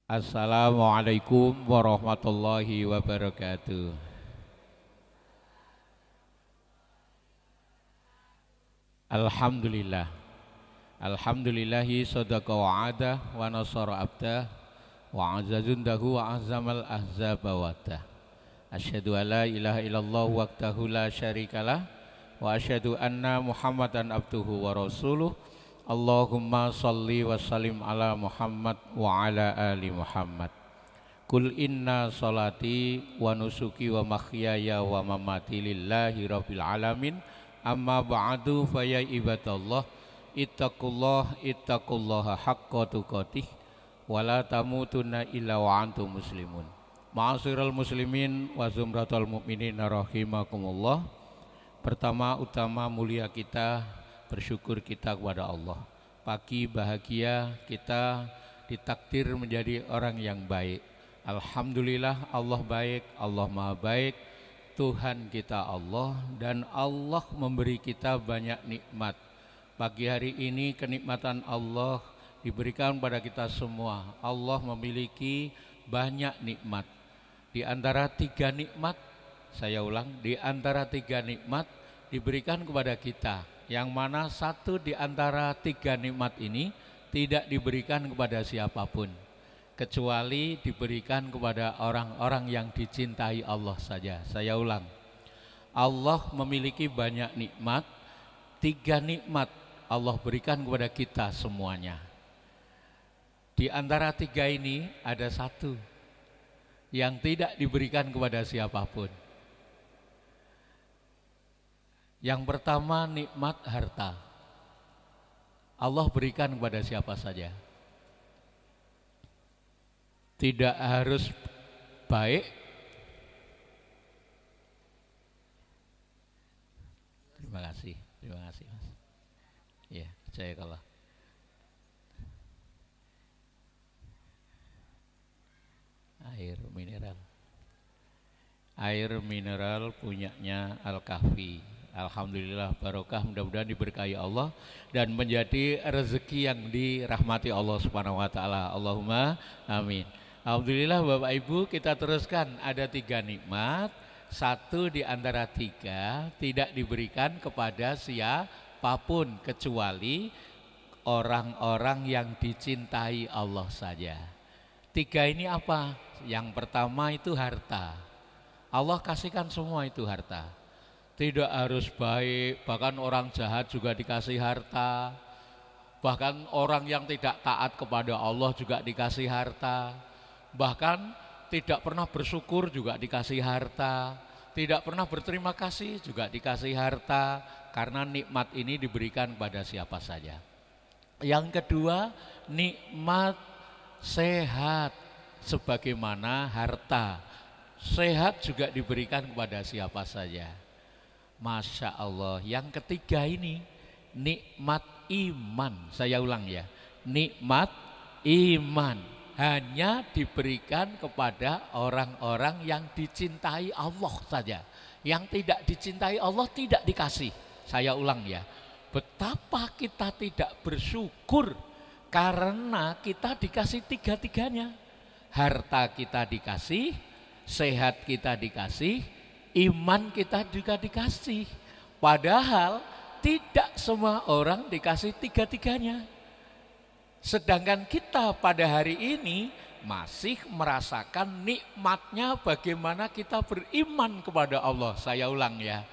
Assalamualaikum warahmatullahi wabarakatuh. Alhamdulillah. Alhamdulillahi sadaqa wa'ada wa nasara abdah wa azazundahu wa azamal ahzaba wadah. Asyhadu an la ilaha illallah wahdahu la syarikalah wa asyhadu anna Muhammadan abduhu wa rasuluh. Allahumma salli wa sallim ala Muhammad wa ala ali Muhammad. Kul inna salati wa nusuki wa mahyaya wa mamati lillahi rabbil alamin. Amma ba'du fa ya ibadallah ittaqullaha haqqa tuqatih wa la tamutunna illa wa antum muslimun. Ma'asyiral muslimin wa zumratul mu'minin rahimakumullah. Pertama mulia kita bersyukur kita kepada Allah. Pagi bahagia kita ditakdir menjadi orang yang baik. Alhamdulillah Allah baik, Allah maha baik. Tuhan kita Allah dan Allah memberi kita banyak nikmat. Pagi hari ini kenikmatan Allah diberikan pada kita semua. Allah memiliki banyak nikmat. Di antara tiga nikmat, saya ulang, di antara tiga nikmat diberikan kepada kita, yang mana satu di antara tiga nikmat ini tidak diberikan kepada siapapun, kecuali diberikan kepada orang-orang yang dicintai Allah saja. Saya ulang, Allah memiliki banyak nikmat, tiga nikmat Allah berikan kepada kita semuanya. Di antara tiga ini ada satu yang tidak diberikan kepada siapapun. Yang pertama nikmat harta. Allah berikan kepada siapa saja. Tidak harus baik. Terima kasih Mas. Ya, saya kalah. Air mineral punyanya Al-Kahfi. Alhamdulillah barokah, mudah-mudahan diberkahi Allah dan menjadi rezeki yang dirahmati Allah Subhanahu wa taala. Allahumma amin. Alhamdulillah Bapak Ibu, kita teruskan, ada tiga nikmat. Satu di antara tiga tidak diberikan kepada siapapun kecuali orang-orang yang dicintai Allah saja. Tiga ini apa? Yang pertama itu harta. Allah kasihkan semua itu harta. Tidak harus baik, bahkan orang jahat juga dikasih harta. Bahkan orang yang tidak taat kepada Allah juga dikasih harta. Bahkan tidak pernah bersyukur juga dikasih harta. Tidak pernah berterima kasih juga dikasih harta. Karena nikmat ini diberikan pada siapa saja. Yang kedua, nikmat sehat. Sebagaimana harta, sehat juga diberikan kepada siapa saja. Masya Allah. Yang ketiga ini nikmat iman. Saya ulang ya, nikmat iman hanya diberikan kepada orang-orang yang dicintai Allah saja. Yang tidak dicintai Allah tidak dikasih. Saya ulang ya, betapa kita tidak bersyukur karena kita dikasih tiga-tiganya. Harta kita dikasih, sehat kita dikasih, iman kita juga dikasih. Padahal tidak semua orang dikasih tiga-tiganya. Sedangkan kita pada hari ini masih merasakan nikmatnya bagaimana kita beriman kepada Allah. Saya ulang ya,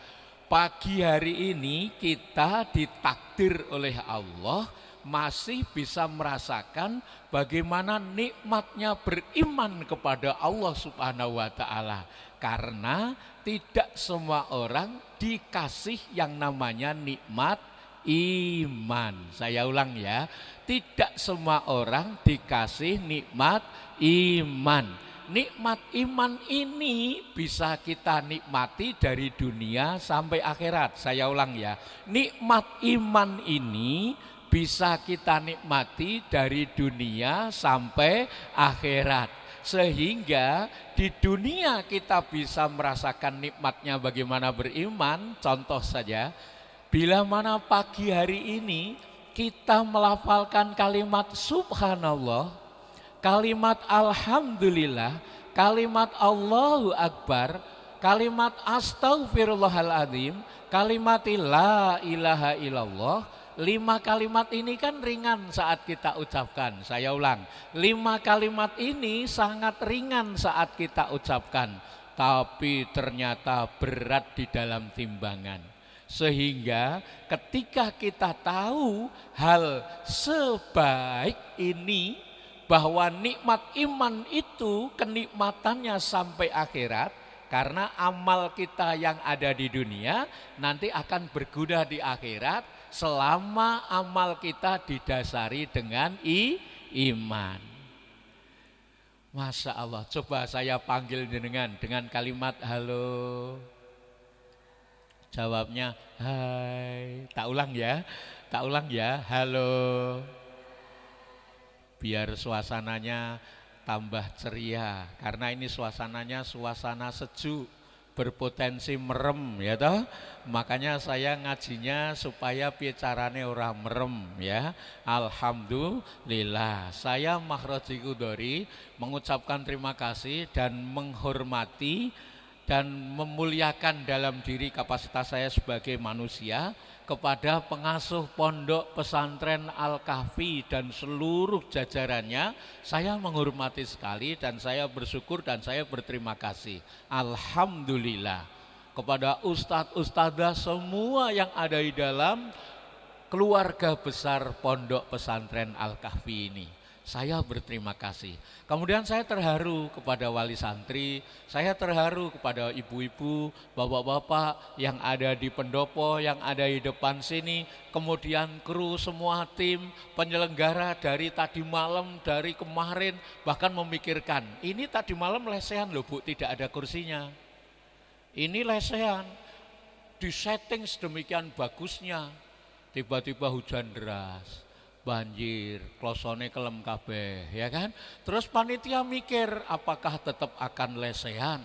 pagi hari ini kita ditakdir oleh Allah masih bisa merasakan bagaimana nikmatnya beriman kepada Allah Subhanahu wa taala. Karena tidak semua orang dikasih yang namanya nikmat iman. Saya ulang ya, tidak semua orang dikasih nikmat iman. Nikmat iman ini bisa kita nikmati dari dunia sampai akhirat. Saya ulang ya, nikmat iman ini bisa kita nikmati dari dunia sampai akhirat. Sehingga di dunia kita bisa merasakan nikmatnya bagaimana beriman. Contoh saja, bila mana pagi hari ini kita melafalkan kalimat subhanallah, kalimat alhamdulillah, kalimat Allahu Akbar, kalimat astaghfirullahaladzim, kalimat la ilaha illallah. 5 kalimat ini kan ringan saat kita ucapkan. Saya ulang, 5 kalimat ini sangat ringan saat kita ucapkan, tapi ternyata berat di dalam timbangan. Sehingga ketika kita tahu hal sebaik ini, bahwa nikmat iman itu kenikmatannya sampai akhirat, karena amal kita yang ada di dunia nanti akan berguna di akhirat selama amal kita didasari dengan iman. Masya Allah, coba saya panggil jenengan dengan kalimat halo. Jawabnya hai. Tak ulang ya, halo. Biar suasananya tambah ceria, karena ini suasananya suasana sejuk, berpotensi merem ya toh. Makanya saya ngajinya supaya bicarane orang merem ya. Alhamdulillah, saya Makhroji Kudori mengucapkan terima kasih dan menghormati dan memuliakan dalam diri kapasitas saya sebagai manusia kepada pengasuh pondok pesantren Al-Kahfi dan seluruh jajarannya. Saya menghormati sekali dan saya bersyukur dan saya berterima kasih. Alhamdulillah kepada ustadz-ustadzah semua yang ada di dalam keluarga besar pondok pesantren Al-Kahfi ini. Saya berterima kasih. Kemudian saya terharu kepada wali santri, saya terharu kepada ibu-ibu, bapak-bapak yang ada di pendopo, yang ada di depan sini, kemudian kru semua tim penyelenggara dari tadi malam, dari kemarin, bahkan memikirkan, ini tadi malam lesehan loh Bu, tidak ada kursinya. Ini lesehan, disetting sedemikian bagusnya, tiba-tiba hujan deras. Banjir, klosone kelem kabeh, ya kan? Terus panitia mikir apakah tetap akan lesehan.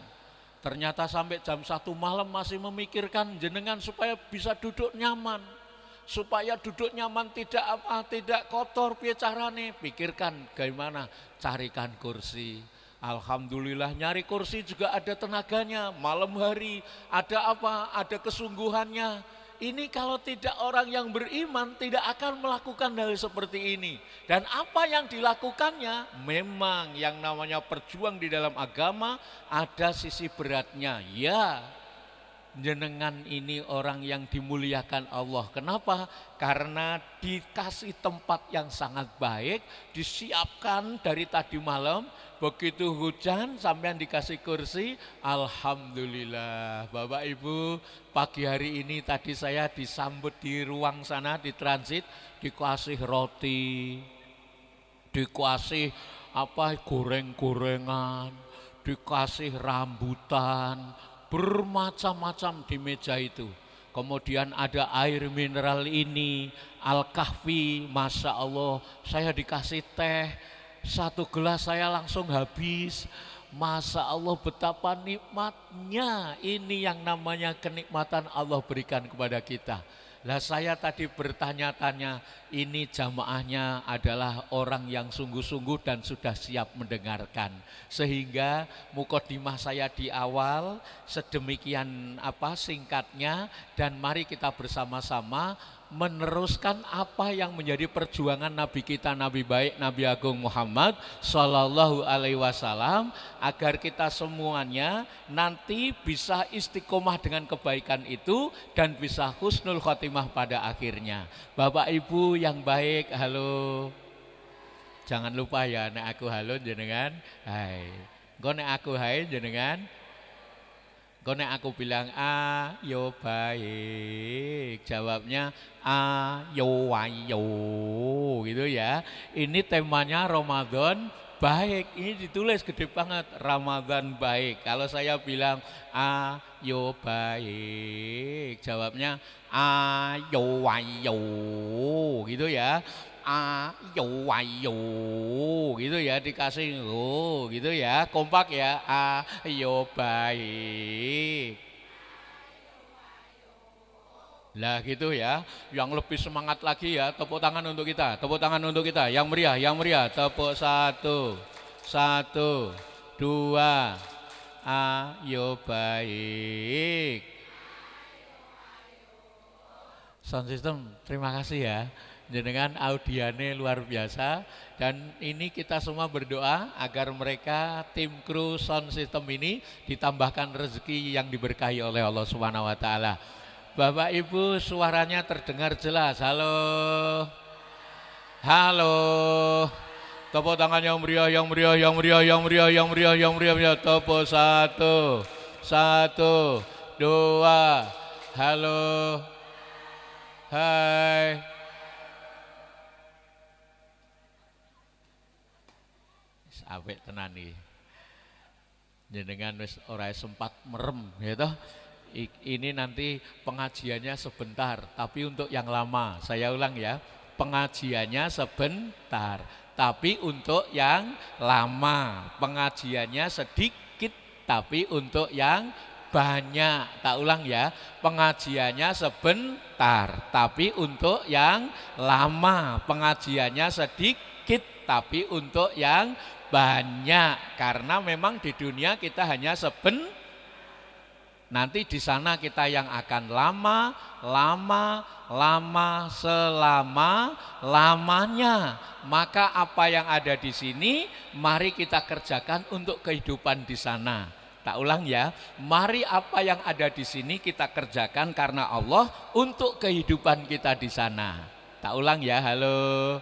Ternyata sampai jam 1 malam masih memikirkan jenengan supaya bisa duduk nyaman. Supaya duduk nyaman tidak kotor piye carane. Pikirkan bagaimana carikan kursi. Alhamdulillah nyari kursi juga ada tenaganya, malam hari, ada apa? Ada kesungguhannya. Ini kalau tidak orang yang beriman tidak akan melakukan hal seperti ini. Dan apa yang dilakukannya, memang yang namanya perjuang di dalam agama ada sisi beratnya. Ya, jenengan ini orang yang dimuliakan Allah. Kenapa? Karena dikasih tempat yang sangat baik, disiapkan dari tadi malam. Begitu hujan sampean dikasih kursi, alhamdulillah. Bapak Ibu, pagi hari ini tadi saya disambut di ruang sana, di transit, dikasih roti, dikasih goreng-gorengan, dikasih rambutan, bermacam-macam di meja itu. Kemudian ada air mineral ini, Al-Kahfi, Masya Allah, saya dikasih teh. 1 gelas saya langsung habis. Masya Allah, betapa nikmatnya. Ini yang namanya kenikmatan Allah berikan kepada kita. Lah saya tadi bertanya-tanya, ini jamaahnya adalah orang yang sungguh-sungguh dan sudah siap mendengarkan. Sehingga mukadimah saya di awal sedemikian singkatnya, dan mari kita bersama-sama meneruskan apa yang menjadi perjuangan Nabi kita, Nabi baik, Nabi Agung Muhammad Sallallahu Alaihi Wasallam, agar kita semuanya nanti bisa istiqomah dengan kebaikan itu dan bisa husnul khotimah pada akhirnya. Bapak Ibu yang baik, halo. Jangan lupa ya, nek aku halo jenengan hai. Engko nek aku hai jenengan. Engko nek aku bilang ayo baik, jawabnya ayo ayo gitu ya. Ini temanya Ramadan baik. Ini ditulis gede banget, Ramadan baik. Kalau saya bilang ayo baik, jawabnya ayo ayo gitu ya. Ayo ayo gitu ya, dikasih gitu ya, kompak ya, ayo baik. Lah gitu ya. Yang lebih semangat lagi ya, tepuk tangan untuk kita. Tepuk tangan untuk kita. Yang meriah, yang meriah. Tepuk satu. Satu, dua. Ayo baik. Sound system, terima kasih ya. Jenengan audiane luar biasa. Dan ini kita semua berdoa agar mereka tim kru sound system ini ditambahkan rezeki yang diberkahi oleh Allah Subhanahu wa taala. Bapak Ibu, suaranya terdengar jelas. Halo. Halo. Tepuk tangan yang meriah, yang meriah, yang meriah, yang meriah, yang meriah, yang meriah. Tepuk satu. Satu, dua. Halo. Hai. Awet tenan iki. Jenengan wis ora sempat merem ya toh. Ini nanti pengajiannya sebentar, tapi untuk yang lama. Saya ulang ya. Pengajiannya sebentar, tapi untuk yang lama. Pengajiannya sedikit, tapi untuk yang banyak. Tak ulang ya. Pengajiannya sebentar, tapi untuk yang lama. Pengajiannya sedikit, tapi untuk yang banyak. Karena memang di dunia kita hanya nanti di sana kita yang akan lama, selama-lamanya. Maka apa yang ada di sini mari kita kerjakan untuk kehidupan di sana. Tak ulang ya. Mari apa yang ada di sini kita kerjakan karena Allah untuk kehidupan kita di sana. Tak ulang ya. Halo.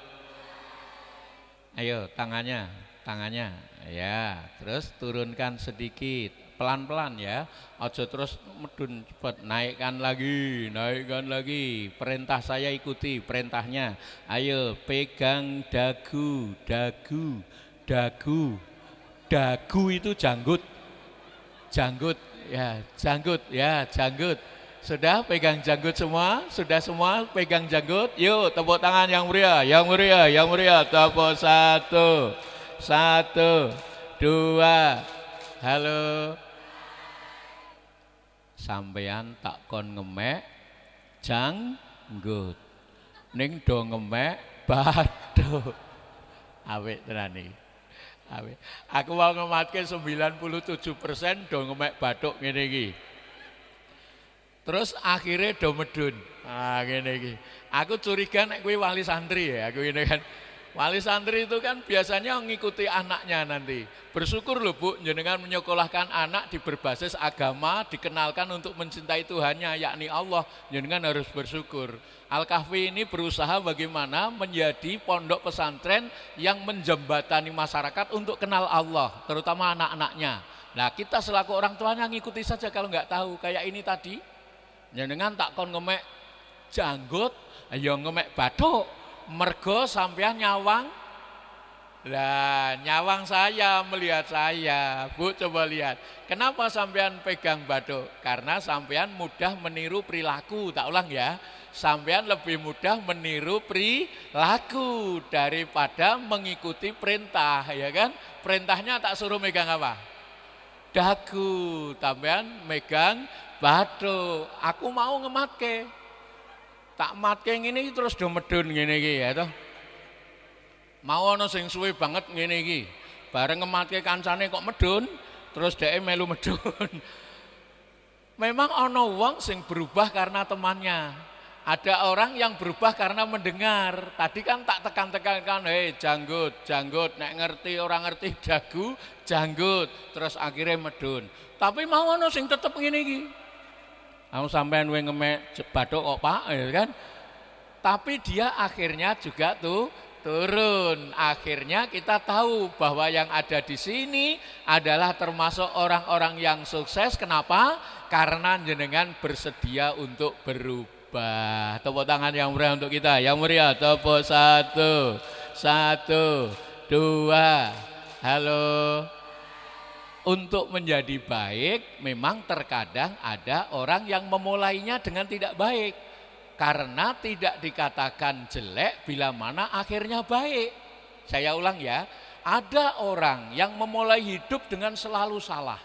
Ayo tangannya. Ya, terus turunkan sedikit, pelan-pelan ya. Ojo terus medun cepet, naikkan lagi. Perintah saya ikuti perintahnya. Ayo pegang dagu. Dagu itu janggut ya, janggut. Sudah pegang janggut semua? Sudah semua pegang janggut? Yuk tepuk tangan yang meriah, yang meriah, yang meriah. Tepuk satu. Satu, dua. Halo. Sampeyan tak kon ngemek janggut. Ning do ngemek bathuk. Awet tenan iki. Awet. Aku mau ngematke 97% do ngemek bathuk ngene iki. Terus akhirnya do medun. Ngene iki. Aku curiga nek kuwi wali santri ya, aku ngene kan. Wali santri itu kan biasanya mengikuti anaknya nanti. Bersyukur loh Bu, jenengan menyekolahkan anak di berbasis agama, dikenalkan untuk mencintai Tuhannya, yakni Allah. Jenengan harus bersyukur. Al-Kahfi ini berusaha bagaimana menjadi pondok pesantren yang menjembatani masyarakat untuk kenal Allah, terutama anak-anaknya. Nah kita selaku orang tuanya ngikuti saja kalau nggak tahu. Kayak ini tadi, jenengan tak kon ngemek janggut, ayo ngemek bathuk. Mergo sampean nyawang. Lah nyawang saya, melihat saya. Bu coba lihat. Kenapa sampean pegang bathuk? Karena sampean mudah meniru perilaku. Tak ulang ya. Sampean lebih mudah meniru perilaku daripada mengikuti perintah, ya kan? Perintahnya tak suruh megang apa? Dagu. Sampean megang bathuk. Aku mau ngematke. Tak matke ngene iki terus do medun ngene iki ya toh. Mau ana sing suwe banget ngene iki. Bareng ngematke kancane kok medun, terus dhek melu medun. Memang ana wong sing berubah karena temannya. Ada orang yang berubah karena mendengar. Tadi kan tak tekan-tekankan, janggut, nek ngerti orang ngerti dagu, janggut, terus akhirnya medun. Tapi mau ana sing tetep ngene iki. Aku sampean we ngemek bathuk kok Pak, ya kan? Tapi dia akhirnya juga turun. Akhirnya kita tahu bahwa yang ada di sini adalah termasuk orang-orang yang sukses. Kenapa? Karena jenengan bersedia untuk berubah. Tepuk tangan yang meriah untuk kita. Yang meriah, tepuk satu. Satu, dua. Halo. Untuk menjadi baik memang terkadang ada orang yang memulainya dengan tidak baik. Karena tidak dikatakan jelek bila mana akhirnya baik. Saya ulang ya, ada orang yang memulai hidup dengan selalu salah.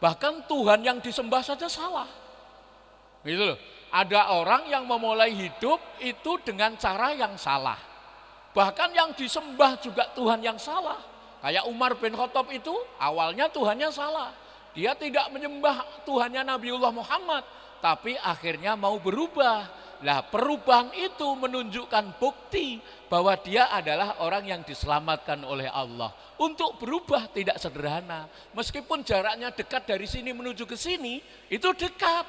Bahkan Tuhan yang disembah saja salah. Gitu loh. Ada orang yang memulai hidup itu dengan cara yang salah. Bahkan yang disembah juga Tuhan yang salah. Kayak Umar bin Khattab itu awalnya Tuhannya salah. Dia tidak menyembah Tuhannya Nabiullah Muhammad, tapi akhirnya mau berubah. Nah, perubahan itu menunjukkan bukti bahwa dia adalah orang yang diselamatkan oleh Allah. Untuk berubah tidak sederhana. Meskipun jaraknya dekat dari sini menuju ke sini, itu dekat.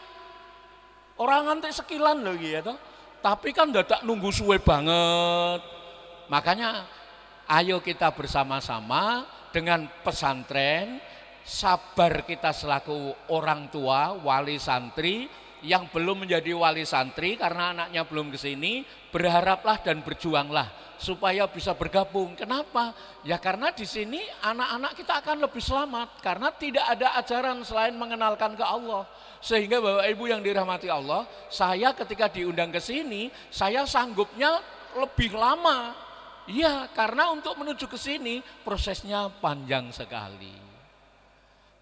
Orang nganti sekilan loh gitu. Tapi kan dadak nunggu suwe banget. Makanya ayo kita bersama-sama dengan pesantren, sabar kita selaku orang tua, wali santri, yang belum menjadi wali santri karena anaknya belum ke sini, berharaplah dan berjuanglah supaya bisa bergabung. Kenapa? Ya karena di sini anak-anak kita akan lebih selamat karena tidak ada ajaran selain mengenalkan ke Allah. Sehingga Bapak Ibu yang dirahmati Allah, saya ketika diundang ke sini, saya sanggupnya lebih lama. Iya, karena untuk menuju ke sini prosesnya panjang sekali.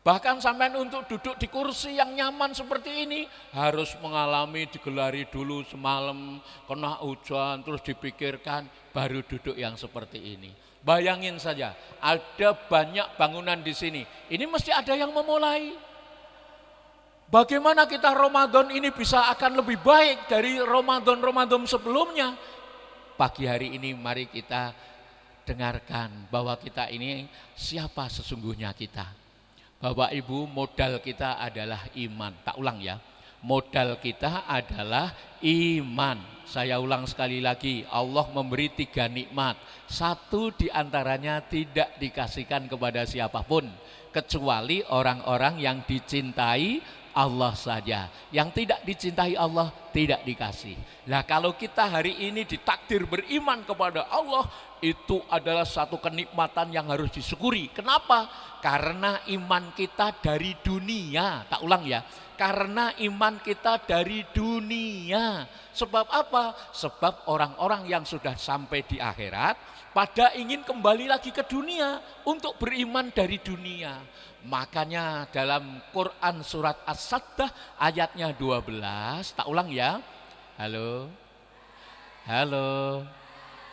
Bahkan sampai untuk duduk di kursi yang nyaman seperti ini harus mengalami digelari dulu semalam, kena hujan, terus dipikirkan baru duduk yang seperti ini. Bayangin saja, ada banyak bangunan di sini. Ini mesti ada yang memulai. Bagaimana kita Ramadan ini bisa akan lebih baik dari Ramadan sebelumnya? Pagi hari ini mari kita dengarkan bahwa kita ini siapa sesungguhnya kita. Bapak Ibu, modal kita adalah iman. Tak ulang ya, modal kita adalah iman. Saya ulang sekali lagi, Allah memberi 3 nikmat. 1 diantaranya tidak dikasihkan kepada siapapun, kecuali orang-orang yang dicintai Allah saja. Yang tidak dicintai Allah tidak dikasih. Nah kalau kita hari ini ditakdir beriman kepada Allah, itu adalah satu kenikmatan yang harus disyukuri. Kenapa? Karena iman kita dari dunia. Tak ulang ya, karena iman kita dari dunia. Sebab apa? Sebab orang-orang yang sudah sampai di akhirat pada ingin kembali lagi ke dunia untuk beriman dari dunia. Makanya dalam Quran surat As-Sajdah ayatnya 12, tak ulang ya. Halo.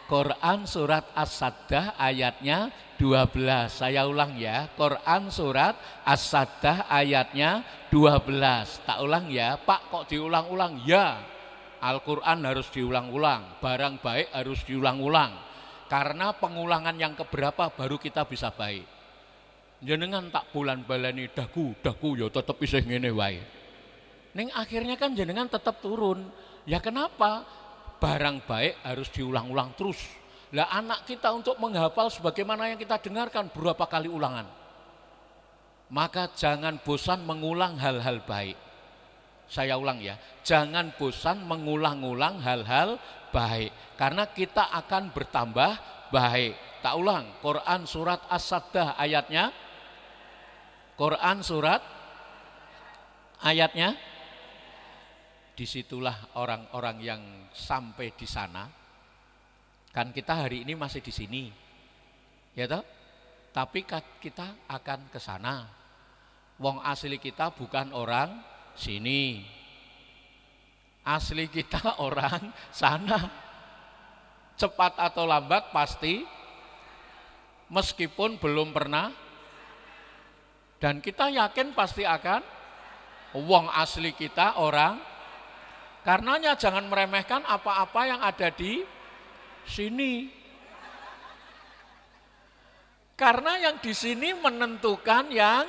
Quran surat As-Sajdah ayatnya 12. Saya ulang ya. Quran surat As-Sajdah ayatnya 12. Tak ulang ya. Pak kok diulang-ulang? Ya. Al-Quran harus diulang-ulang. Barang baik harus diulang-ulang. Karena pengulangan yang keberapa baru kita bisa baik. Jenengan tak bulan balani daku ya tetep isih ngene wae. Ning akhirnya kan jenengan tetap turun. Ya kenapa? Barang baik harus diulang-ulang terus. Lah anak kita untuk menghafal sebagaimana yang kita dengarkan berapa kali ulangan. Maka jangan bosan mengulang hal-hal baik. Saya ulang ya, jangan bosan mengulang-ulang hal-hal baik. Karena kita akan bertambah baik. Tak ulang, Quran surat As-Sajdah ayatnya. Quran surat ayatnya. Disitulah orang-orang yang sampai di sana. Kan kita hari ini masih di sini, ya toh? Tapi kita akan ke sana. Wong asli kita bukan orang sini. Asli kita orang sana. Cepat atau lambat pasti, meskipun belum pernah. Dan kita yakin pasti akan. Wong asli kita orang. Karenanya jangan meremehkan apa-apa yang ada di sini. Karena yang di sini menentukan yang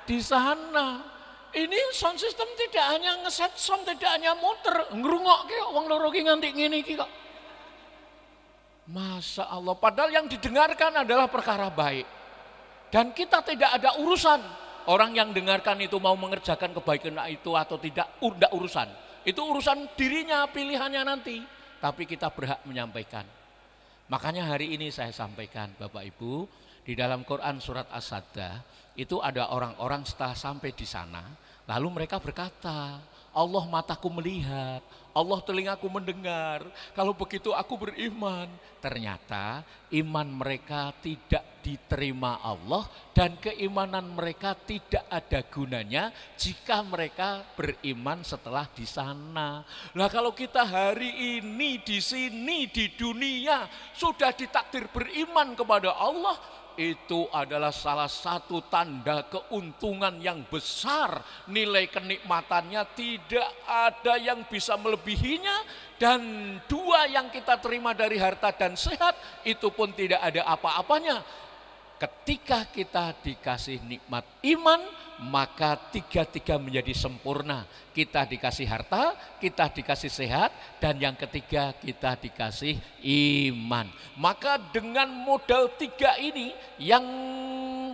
di sana. Ini sound system tidak hanya ngeset sound, tidak hanya muter, ngrungokke wong loro ki nganti ngene iki kok. Masya Allah, padahal yang didengarkan adalah perkara baik. Dan kita tidak ada urusan orang yang dengarkan itu mau mengerjakan kebaikan itu atau tidak, urusan. Itu urusan dirinya, pilihannya nanti. Tapi kita berhak menyampaikan. Makanya hari ini saya sampaikan Bapak Ibu, di dalam Quran surat As-Sajdah itu ada orang-orang setelah sampai di sana, lalu mereka berkata, Allah mataku melihat, Allah telingaku mendengar, kalau begitu aku beriman. Ternyata iman mereka tidak diterima Allah dan keimanan mereka tidak ada gunanya jika mereka beriman setelah di sana. Nah, kalau kita hari ini di sini di dunia sudah ditakdir beriman kepada Allah, itu adalah salah satu tanda keuntungan yang besar. Nilai kenikmatannya tidak ada yang bisa melebihinya. Dan dua yang kita terima dari harta dan sehat, itu pun tidak ada apa-apanya. Ketika kita dikasih nikmat iman, maka tiga-tiga menjadi sempurna. Kita dikasih harta, kita dikasih sehat, dan yang ketiga kita dikasih iman. Maka dengan modal tiga ini, yang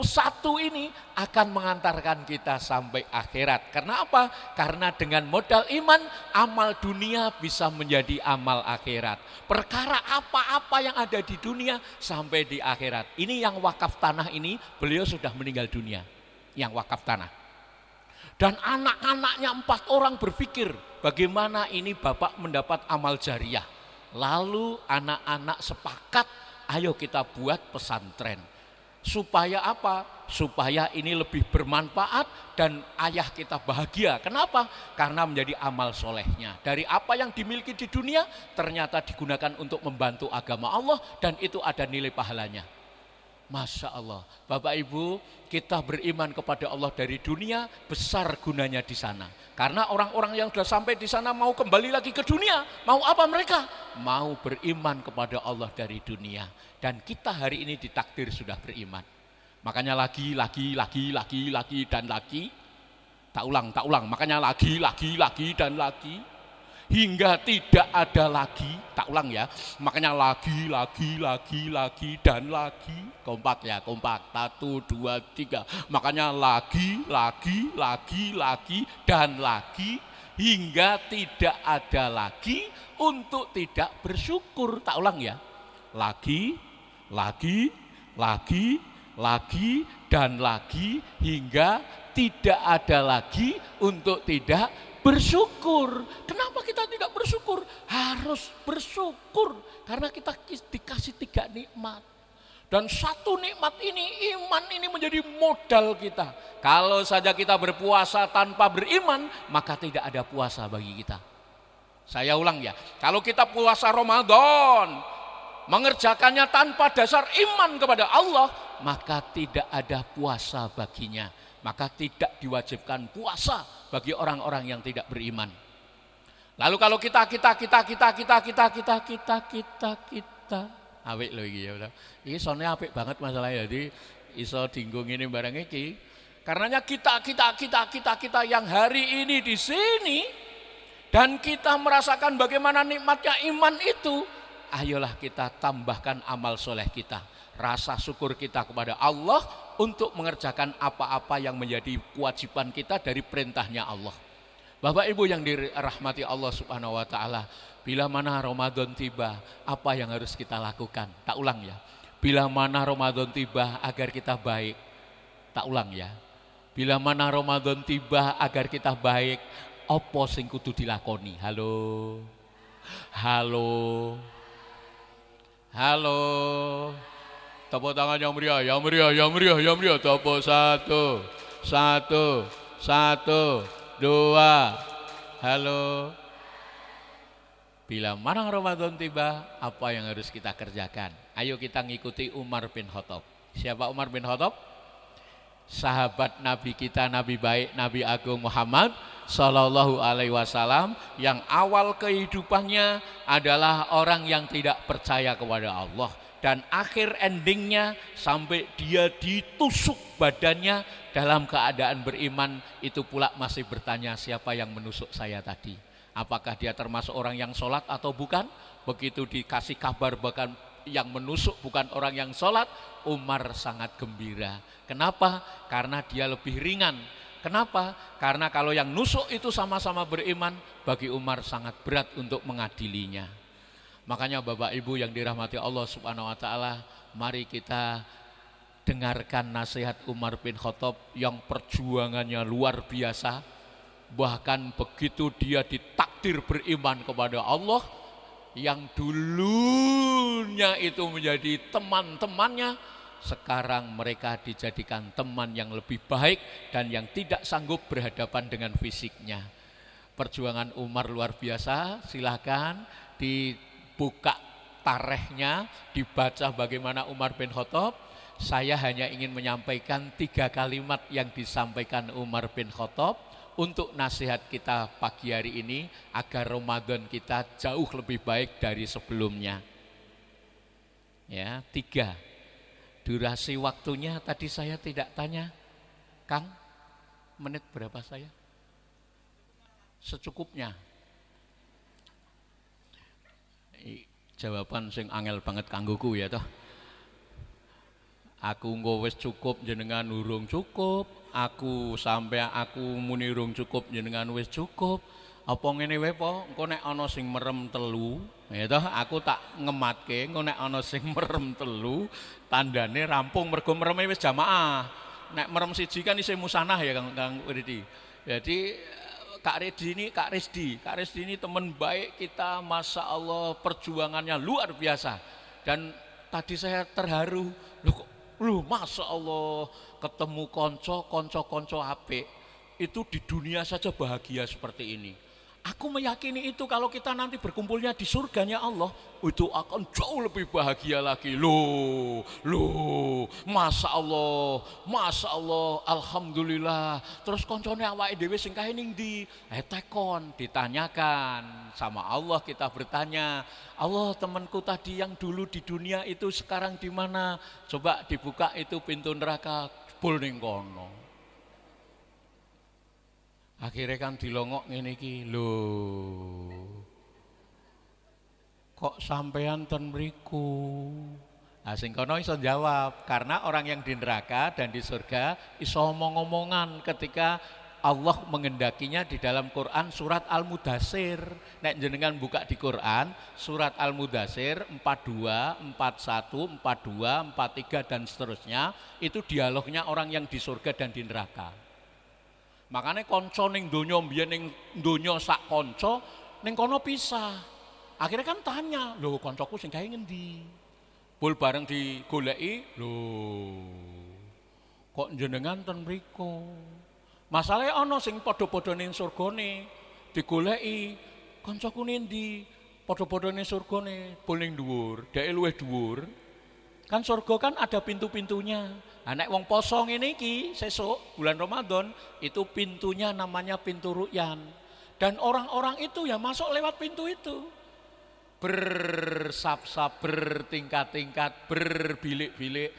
satu ini akan mengantarkan kita sampai akhirat. Karena apa? Karena dengan modal iman, amal dunia bisa menjadi amal akhirat. Perkara apa-apa yang ada di dunia sampai di akhirat. Ini yang wakaf tanah ini, beliau sudah meninggal dunia. Yang wakaf tanah. Dan anak-anaknya 4 orang berpikir bagaimana ini bapak mendapat amal jariah. Lalu anak-anak sepakat, ayo kita buat pesantren. Supaya apa? Supaya ini lebih bermanfaat dan ayah kita bahagia. Kenapa? Karena menjadi amal solehnya. Dari apa yang dimiliki di dunia ternyata digunakan untuk membantu agama Allah dan itu ada nilai pahalanya. Masya Allah, Bapak Ibu, kita beriman kepada Allah dari dunia, besar gunanya di sana. Karena orang-orang yang sudah sampai di sana mau kembali lagi ke dunia, mau apa mereka? Mau beriman kepada Allah dari dunia. Dan kita hari ini ditakdir sudah beriman. Makanya lagi, dan lagi. Tak ulang, makanya lagi, dan lagi. Hingga tidak ada lagi, tak ulang ya, makanya lagi, dan lagi. Kompak ya, kompak, 1, 2, 3. Makanya lagi, dan lagi. Hingga tidak ada lagi untuk tidak bersyukur. Tak ulang ya, lagi, dan lagi. Hingga tidak ada lagi untuk tidak bersyukur. Kenapa kita tidak bersyukur? Harus bersyukur karena kita dikasih 3 nikmat. Dan satu nikmat ini, iman ini menjadi modal kita. Kalau saja kita berpuasa tanpa beriman, maka tidak ada puasa bagi kita. Saya ulang ya, kalau kita puasa Ramadan, mengerjakannya tanpa dasar iman kepada Allah, maka tidak ada puasa baginya. Maka tidak diwajibkan puasa bagi orang-orang yang tidak beriman. Lalu kalau kita awik lho iki ya. Iki sone apik banget masalahnya. Jadi iso dinggung ini barang iki. Karenanya kita yang hari ini di sini dan kita merasakan bagaimana nikmatnya iman itu, ayolah kita tambahkan amal soleh kita. Rasa syukur kita kepada Allah untuk mengerjakan apa-apa yang menjadi kewajiban kita dari perintahnya Allah. Bapak Ibu yang dirahmati Allah Subhanahu wa taala, bila mana Ramadan tiba, apa yang harus kita lakukan? Tak ulang ya. Bila mana Ramadan tiba agar kita baik. Tak ulang ya. Bila mana Ramadan tiba agar kita baik, apa sing kudu dilakoni? Halo. Tepuk tangan yang meriah. Tepuk 1, 2. Halo. Bila mana Ramadan tiba, apa yang harus kita kerjakan? Ayo kita ngikuti Umar bin Khattab. Siapa Umar bin Khattab? Sahabat Nabi kita, Nabi baik, Nabi Agung Muhammad Sallallahu Alaihi Wasallam, yang awal kehidupannya adalah orang yang tidak percaya kepada Allah. Dan akhir endingnya sampai dia ditusuk badannya dalam keadaan beriman. Itu pula masih bertanya, siapa yang menusuk saya tadi? Apakah dia termasuk orang yang sholat atau bukan? Begitu dikasih kabar bahkan yang menusuk bukan orang yang sholat, Umar sangat gembira. Kenapa? Karena dia lebih ringan. Kenapa? Karena kalau yang nusuk itu sama-sama beriman, bagi Umar sangat berat untuk mengadilinya. Makanya Bapak Ibu yang dirahmati Allah Subhanahu wa taala, mari kita dengarkan nasihat Umar bin Khattab yang perjuangannya luar biasa. Bahkan begitu dia ditakdir beriman kepada Allah, yang dulunya itu menjadi teman-temannya, sekarang mereka dijadikan teman yang lebih baik dan yang tidak sanggup berhadapan dengan fisiknya. Perjuangan Umar luar biasa, silakan dibuka tarikhnya, dibaca bagaimana Umar bin Khattab. Saya hanya ingin menyampaikan 3 kalimat yang disampaikan Umar bin Khattab untuk nasihat kita pagi hari ini agar Ramadan kita jauh lebih baik dari sebelumnya. Ya, 3. Durasi waktunya tadi saya tidak tanya, Kang, menit berapa saya? Secukupnya. Jawaban sing angel banget kanggoku ya toh. Aku engko wis cukup jenengan urung cukup, aku sampai aku muni urung cukup jenengan wis cukup. Apa ngene wae po, engko nek ana sing merem telu, ya toh aku tak ngematke engko nek ana sing merem telu, tandane rampung mergo mereme wis jamaah. Nek merem siji kan isih musanah ya Kang Ridi. Jadi Kak Rizdi ini teman baik kita, Masya Allah perjuangannya luar biasa. Dan tadi saya terharu, loh Masya Allah ketemu konco apik itu di dunia saja bahagia seperti ini. Aku meyakini itu kalau kita nanti berkumpulnya di surganya Allah, itu akan jauh lebih bahagia lagi. Loh, Masya Allah, Alhamdulillah. Terus koncone awake dhewe sing kae ning ndi? Tekon, ditanyakan sama Allah, kita bertanya, Allah temanku tadi yang dulu di dunia itu sekarang di mana? Coba dibuka itu pintu neraka, jebul ning kono. Akhirnya kan dilongok ngene iki, lho. Kok sampean ten mriku? Sing kono iso jawab, karena orang yang di neraka dan di surga iso omong-omongan ketika Allah mengendakinya di dalam Quran surat Al-Mudatsir. Nek jenengan buka di Quran surat Al-Mudatsir 42, 41, 42, 43 dan seterusnya, itu dialognya orang yang di surga dan di neraka. Makanya konco ning donya mbiyen ning donya sak konco ning kono pisah. Akhirnya kan tanya, lho koncoku sing kae ngendi? Bul bareng digoleki, lho kok jenengan ten mriku? Masalahe ana sing padha-padha ning surgane digoleki, koncoku nendi? Padha-padha ning surgane, bul ning dhuwur, dheke luwih dhuwur. Kan surga kan ada pintu-pintunya. Nek wong poso ngene iki sesuk bulan Ramadan itu pintunya namanya pintu ru'yan. Dan orang-orang itu ya masuk lewat pintu itu. Bersab-sab, bertingkat-tingkat, berbilik-bilik.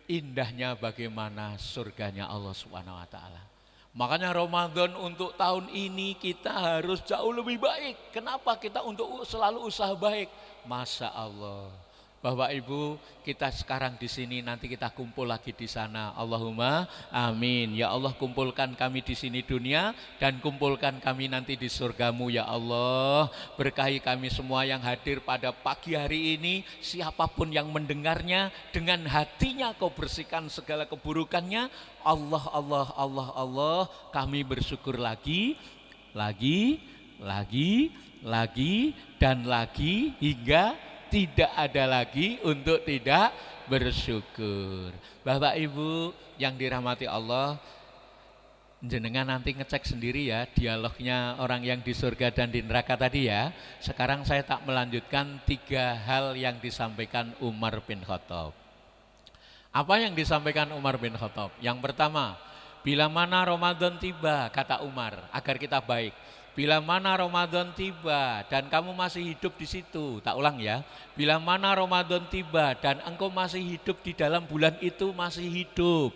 Indahnya bagaimana surganya Allah Subhanahu wa taala. Makanya Ramadan untuk tahun ini kita harus jauh lebih baik. Kenapa kita untuk selalu usaha baik? Masya Allah. Bapak Ibu, kita sekarang di sini, nanti kita kumpul lagi di sana. Allahumma amin. Ya Allah, kumpulkan kami di sini dunia dan kumpulkan kami nanti di surgamu ya Allah. Berkahi kami semua yang hadir pada pagi hari ini, siapapun yang mendengarnya, dengan hatinya kau bersihkan segala keburukannya. Allah, kami bersyukur lagi dan lagi hingga tidak ada lagi untuk tidak bersyukur. Bapak Ibu yang dirahmati Allah, jenengan nanti ngecek sendiri ya dialognya orang yang di surga dan di neraka tadi ya. Sekarang saya tak melanjutkan 3 hal yang disampaikan Umar bin Khattab. Apa yang disampaikan Umar bin Khattab? Yang pertama, bila mana Ramadan tiba, kata Umar, agar kita baik. Bila mana Ramadan tiba dan kamu masih hidup di situ, tak ulang ya. Bila mana Ramadan tiba dan engkau masih hidup di dalam bulan itu, masih hidup,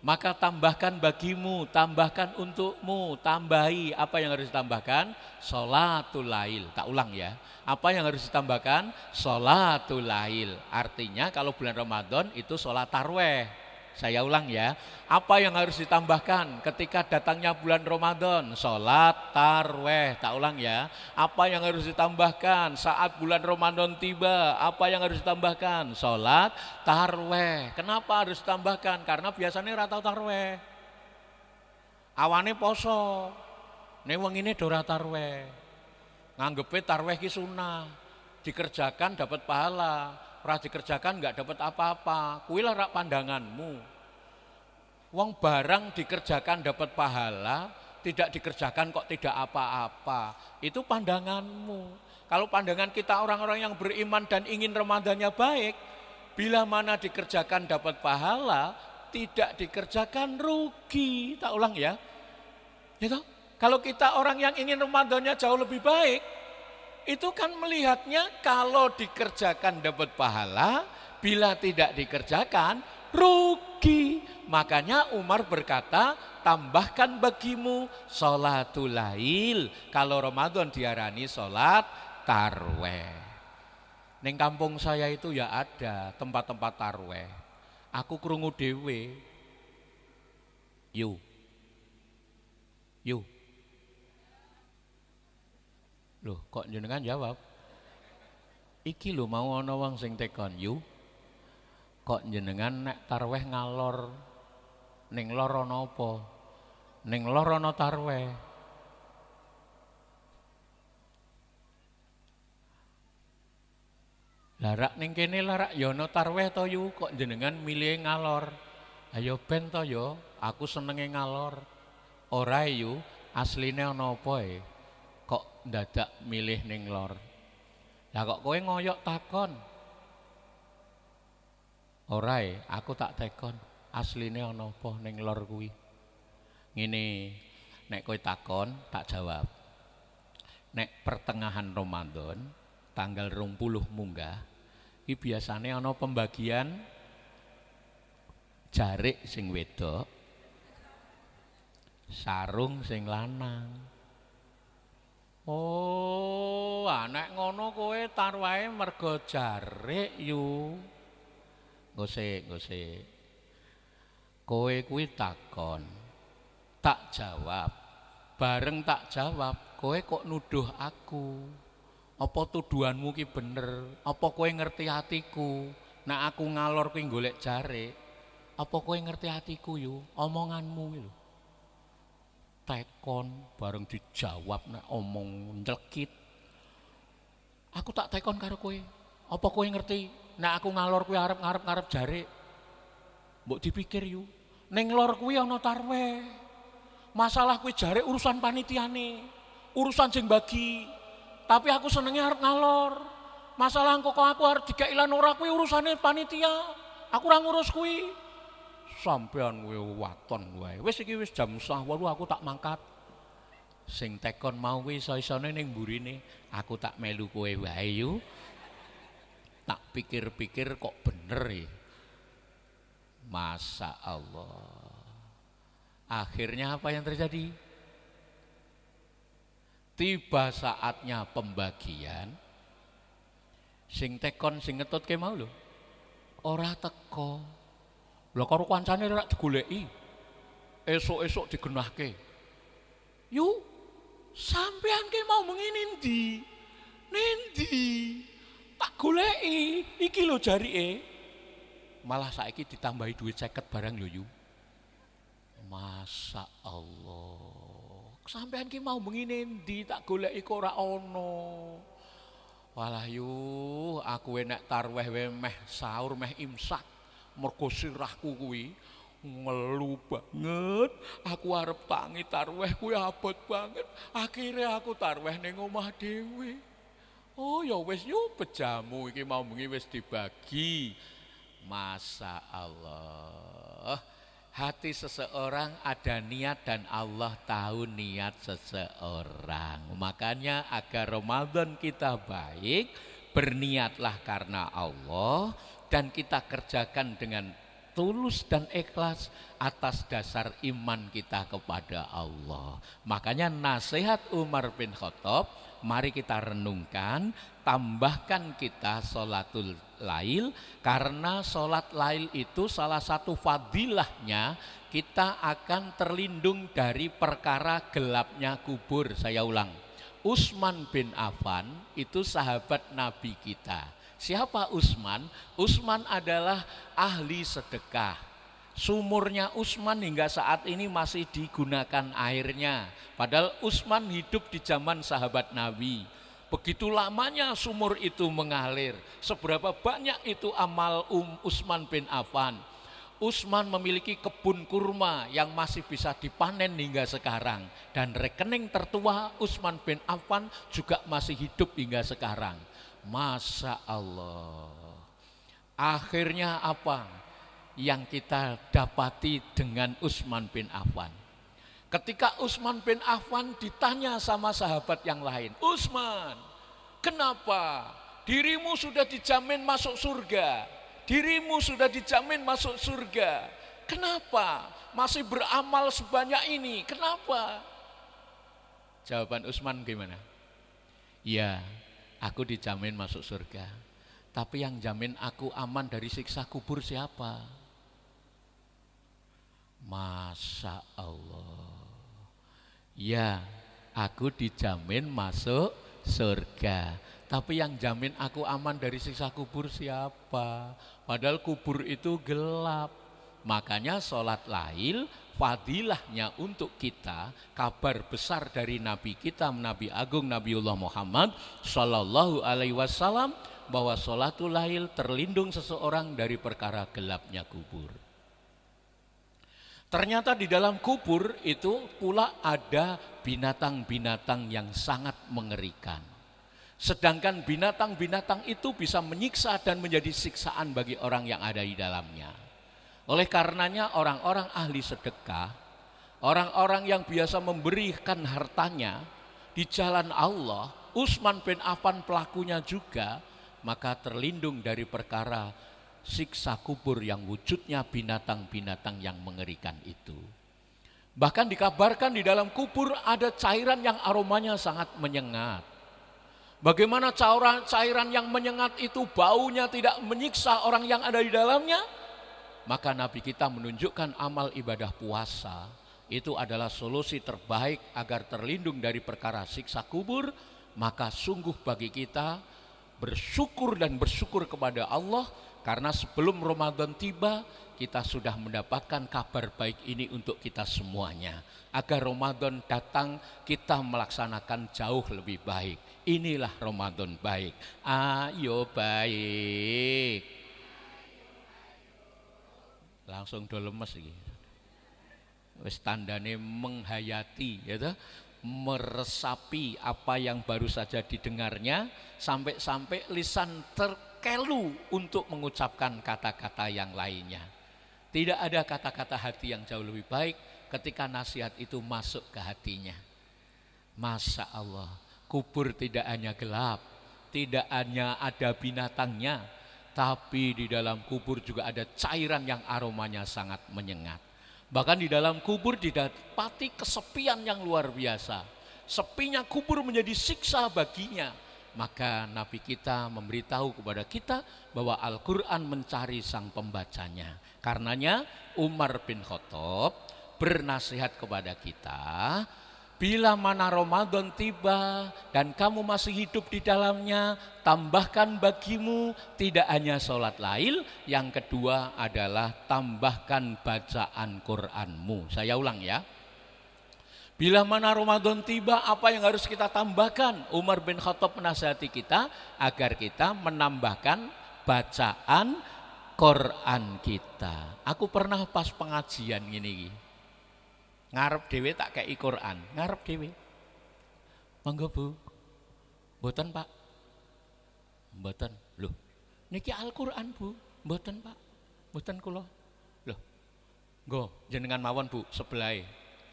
maka tambahkan bagimu, tambahkan untukmu, tambahi. Apa yang harus ditambahkan? Sholatul lail. Tak ulang ya. Apa yang harus ditambahkan? Sholatul lail. Artinya kalau bulan Ramadan itu sholat tarweh. Saya ulang ya, apa yang harus ditambahkan ketika datangnya bulan Ramadan? Sholat tarweh. Tak ulang ya, apa yang harus ditambahkan saat bulan Ramadan tiba? Apa yang harus ditambahkan? Sholat tarweh. Kenapa harus ditambahkan? Karena biasanya rata tarweh, awane poso, nih wengine dora tarweh, nganggepe tarweh ki sunah, dikerjakan dapat pahala. ora dikerjakan nggak dapat apa-apa. Kuwi lah rak pandanganmu. Wong barang dikerjakan dapat pahala, tidak dikerjakan kok tidak apa-apa. Itu pandanganmu. Kalau pandangan kita orang-orang yang beriman dan ingin Ramadannya baik, bila mana dikerjakan dapat pahala, tidak dikerjakan rugi. Tak ulang ya. Gitu? Kalau kita orang yang ingin Ramadannya jauh lebih baik, itu kan melihatnya kalau dikerjakan dapat pahala, bila tidak dikerjakan rugi. Makanya Umar berkata, tambahkan bagimu sholatul lail. Kalau Ramadan diarani sholat tarweh. Neng kampung saya itu ya ada tempat-tempat tarweh. Aku krungu dhewe. Yu. Loh, kok jenengan jawab? Iki lho mau ana wong sing tekon, yu. Kok jenengan nek tarweh ngalor ning lor ana apa? Ning lor ana tarweh. Larak ning kene larak ya ana tarweh to yu, kok jenengan milih ngalor. Ayo ben to ya, aku senenge ngalor. Ora yu, asline ana apa e? Kok ndadak milih ning lor? Lah kok kowe ngoyok takon? Ora e, aku tak tekon. Asline ana apa ning lor kuwi? Ngene, nek kowe takon, tak jawab. Nek pertengahan Ramadan, tanggal 20 munggah, iki biasane ana pembagian jarik sing wedok, sarung sing lanang. Oh, nek ngono kowe tarwahe mergo jarik yu. Gosek. Kowe kuwi takon, tak jawab. Bareng tak jawab, kowe kok nuduh aku. Apa tuduhanmu ki bener? Apa kowe ngerti hatiku? Nek aku ngalor kuwi golek jarik, apa kowe ngerti hatiku yu? Omonganmu iki lho. Tekon bareng dijawab nek omong nylekit. Aku tak tekon karo kowe. Apa kowe ngerti nek aku ngalor kuwi arep jarik? Mbok dipikir yu. Ning lor kuwi ana tarweh. Masalah kuwi jarik urusan panitiane. Urusan sing bagi. Tapi aku senenge arep ngalor. Masalah kok aku arep dikek lan ora kuwi urusane panitia. Aku ora ngurus kuwi. Sampean kuwi waton wae. Wis iki wis jam 8 aku tak mangkat. Sing tekon mau kuwi iso-isone ning mburine, aku tak melu kowe wae yu. Tak pikir-pikir kok bener ya. Masya Allah. Akhirnya apa yang terjadi? Tiba saatnya pembagian. Sing tekon sing ngetutke mau lho. Ora teko. Lah karo kancane rak digoleki. Esuk-esuk digenahke. Yu, sampean ki mau mengi Nendi? Tak goleki. Iki lho jarike. Malah saiki ditambahi duit 50 barang lho yu. Masya Allah. Sampean ki mau bengi nendi tak goleki kok ora ana. Walah yu, aku nek tarweh wae meh sahur meh imsak. Mergo sirahku kuwi ngelu banget. Aku arep tangi tarweh kuwi abot banget. Akhirnya aku tarweh ning omah dhewe. Oh ya wis yu bejamu iki mau bengi wis dibagi. Masya Allah. Hati seseorang ada niat dan Allah tahu niat seseorang. Makanya agar Ramadan kita baik, berniatlah karena Allah dan kita kerjakan dengan tulus dan ikhlas atas dasar iman kita kepada Allah. Makanya nasihat Umar bin Khattab, mari kita renungkan, tambahkan kita sholatul lail, karena sholat lail itu salah satu fadilahnya kita akan terlindung dari perkara gelapnya kubur. Saya ulang, Utsman bin Affan itu sahabat Nabi kita. Siapa Utsman? Utsman adalah ahli sedekah. Sumurnya Utsman hingga saat ini masih digunakan airnya. Padahal Utsman hidup di zaman sahabat Nabi. Begitu lamanya sumur itu mengalir, seberapa banyak itu amal Utsman bin Affan. Utsman memiliki kebun kurma yang masih bisa dipanen hingga sekarang. Dan rekening tertua Utsman bin Affan juga masih hidup hingga sekarang. Masya Allah. Akhirnya apa yang kita dapati dengan Utsman bin Affan? Ketika Utsman bin Affan ditanya sama sahabat yang lain, Utsman, kenapa dirimu sudah dijamin masuk surga? Dirimu sudah dijamin masuk surga. Kenapa masih beramal sebanyak ini? Kenapa? Jawaban Utsman gimana? Ya, aku dijamin masuk surga. Tapi yang jamin aku aman dari siksa kubur siapa? Masya Allah. Ya, aku dijamin masuk surga. Tapi yang jamin aku aman dari siksa kubur siapa? Padahal kubur itu gelap. Makanya sholat lail fadilahnya untuk kita, kabar besar dari Nabi kita, Nabi Agung Nabiullah Muhammad Sallallahu Alaihi Wasallam, bahwa sholatul lail terlindung seseorang dari perkara gelapnya kubur. Ternyata di dalam kubur itu pula ada binatang-binatang yang sangat mengerikan. Sedangkan binatang-binatang itu bisa menyiksa dan menjadi siksaan bagi orang yang ada di dalamnya. Oleh karenanya orang-orang ahli sedekah, orang-orang yang biasa memberikan hartanya di jalan Allah, Utsman bin Affan pelakunya juga, maka terlindung dari perkara siksa kubur yang wujudnya binatang-binatang yang mengerikan itu. Bahkan dikabarkan di dalam kubur ada cairan yang aromanya sangat menyengat. Bagaimana cairan yang menyengat itu baunya tidak menyiksa orang yang ada di dalamnya? Maka Nabi kita menunjukkan amal ibadah puasa itu adalah solusi terbaik agar terlindung dari perkara siksa kubur. Maka sungguh bagi kita bersyukur dan bersyukur kepada Allah, karena sebelum Ramadan tiba kita sudah mendapatkan kabar baik ini untuk kita semuanya. Agar Ramadan datang kita melaksanakan jauh lebih baik. Inilah Ramadan baik. Ayo baik. Langsung do lemes iki. Wis tandane menghayati ya, meresapi apa yang baru saja didengarnya, sampai-sampai lisan terkelu untuk mengucapkan kata-kata yang lainnya. Tidak ada kata-kata hati yang jauh lebih baik ketika nasihat itu masuk ke hatinya. Masya Allah, kubur tidak hanya gelap, tidak hanya ada binatangnya, tapi di dalam kubur juga ada cairan yang aromanya sangat menyengat. Bahkan di dalam kubur didapati kesepian yang luar biasa. Sepinya kubur menjadi siksa baginya. Maka Nabi kita memberitahu kepada kita bahwa Al-Quran mencari sang pembacanya. Karenanya Umar bin Khattab bernasihat kepada kita, bila mana Ramadan tiba dan kamu masih hidup di dalamnya, tambahkan bagimu tidak hanya sholat lail, yang kedua adalah tambahkan bacaan Qur'anmu. Saya ulang ya. Bila mana Ramadan tiba, apa yang harus kita tambahkan? Umar bin Khattab menasihati kita agar kita menambahkan bacaan Qur'an kita. Aku pernah pas pengajian gini, ngarep dewe tak kei Quran, ngarep dewe. Monggo Bu. Mboten Pak. Mboten. Loh, niki Al-Qur'an Bu. Mboten Pak. Mboten kula. Loh. Nggo jenengan mawon Bu, sebelahe.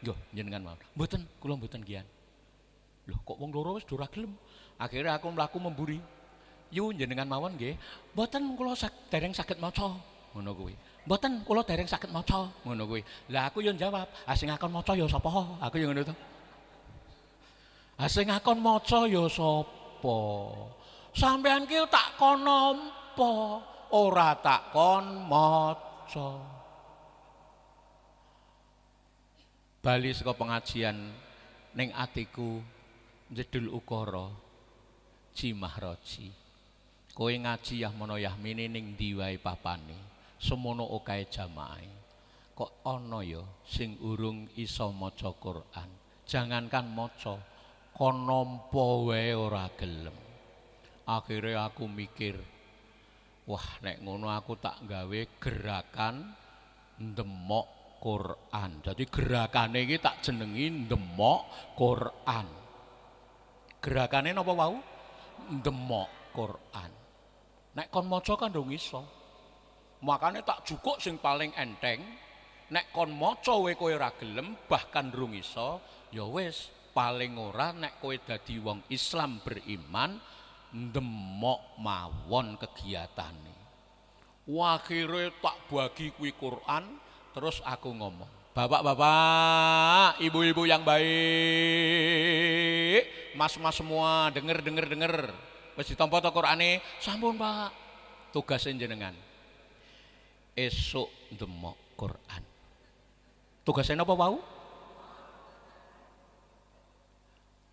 Nggo jenengan mawon. Mboten, kula mboten kian. Loh, kok wong loro wis ora gelem. Akhirnya aku mlaku memburi. Yu jenengan mawon nggih. Mboten kula dereng saged maca. Ngono kuwi. Mboten kula dereng saged maca, ngono kuwi. Lah aku yo jawab, sing ngakon maca yo sapa? Aku yo ngono to. Sing ngakon maca yo sapa? Sampean ki tak kon nampa, ora tak kon maca. Bali saka pengajian ning atiku jedul ukara Cimah Roji. Kowe ngaji yah mono yah mene ning ndi wae papane. Semono okae jamaah. Kok ana ya sing urung iso maca Quran. Jangankan maca, kon nampa wae ora gelem. Akhire aku mikir, wah nek ngono aku tak gawe gerakan ndemok Quran. Jadi gerakane iki tak jenengi ndemok Quran. Gerakane napa wau? Ndemok Quran. Nek kon maca kan ndung iso. Makane tak jukuk sing paling enteng. Nek kon maca kowe ora gelem bahkan ndung iso, ya wis paling ora nek kowe dadi wong Islam beriman ndemok mawon kegiatane. Akhire tak bagi kuwi Quran, terus aku ngomong, bapak-bapak, ibu-ibu yang baik, mas-mas semua, denger. Wis ditampa to Qur'ane? Sampun, Pak. Tugasnya jenengan. Esuk ndemok Quran. Tugasnya apa wau?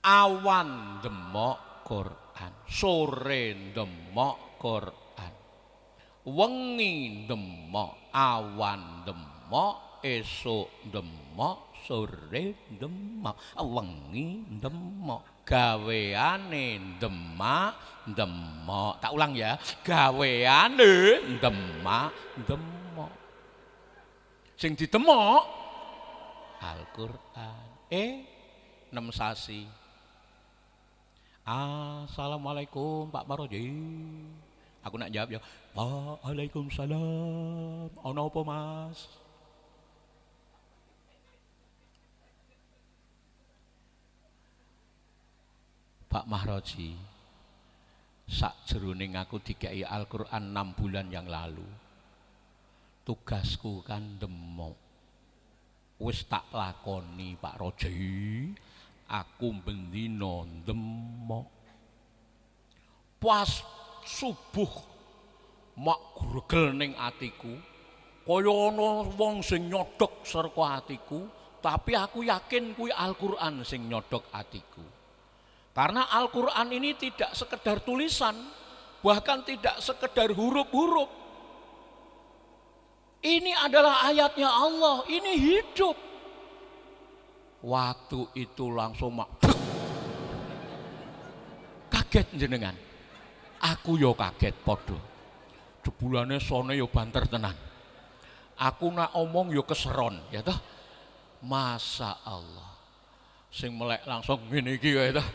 Awan ndemok Quran, sore ndemok Quran, wengi ndemok, awan ndemok, esuk ndemok, sore ndemok, wengi ndemok, gaweane ndemok. Tak ulang ya, gaweane ndemok. Sing ditemok Al-Qur'an. 6 sasi. Assalamualaikum Pak Maroji. Aku nak jawab ya, Waalaikumsalam. Ono apa Mas? Pak Mahroji, sakjeroning aku dikei Al-Qur'an 6 bulan yang lalu. Tugasku kan ndemok. Wis tak lakoni Pak Roji. Aku bendino ndemok. Pas subuh mak gregel ning atiku, kaya ana wong sing nyodhok saka atiku, tapi aku yakin kuwi Al-Qur'an sing nyodhok atiku. Karena Al-Qur'an ini tidak sekedar tulisan, bahkan tidak sekedar huruf-huruf. Ini adalah ayatnya Allah, ini hidup. Waktu itu langsung kaget jenengan. Aku yo kaget podo. Jebulane sone yo banter tenan. Aku nak omong yo keseron, ya toh. Masya Allah. Sing melek langsung ngene iki ya toh.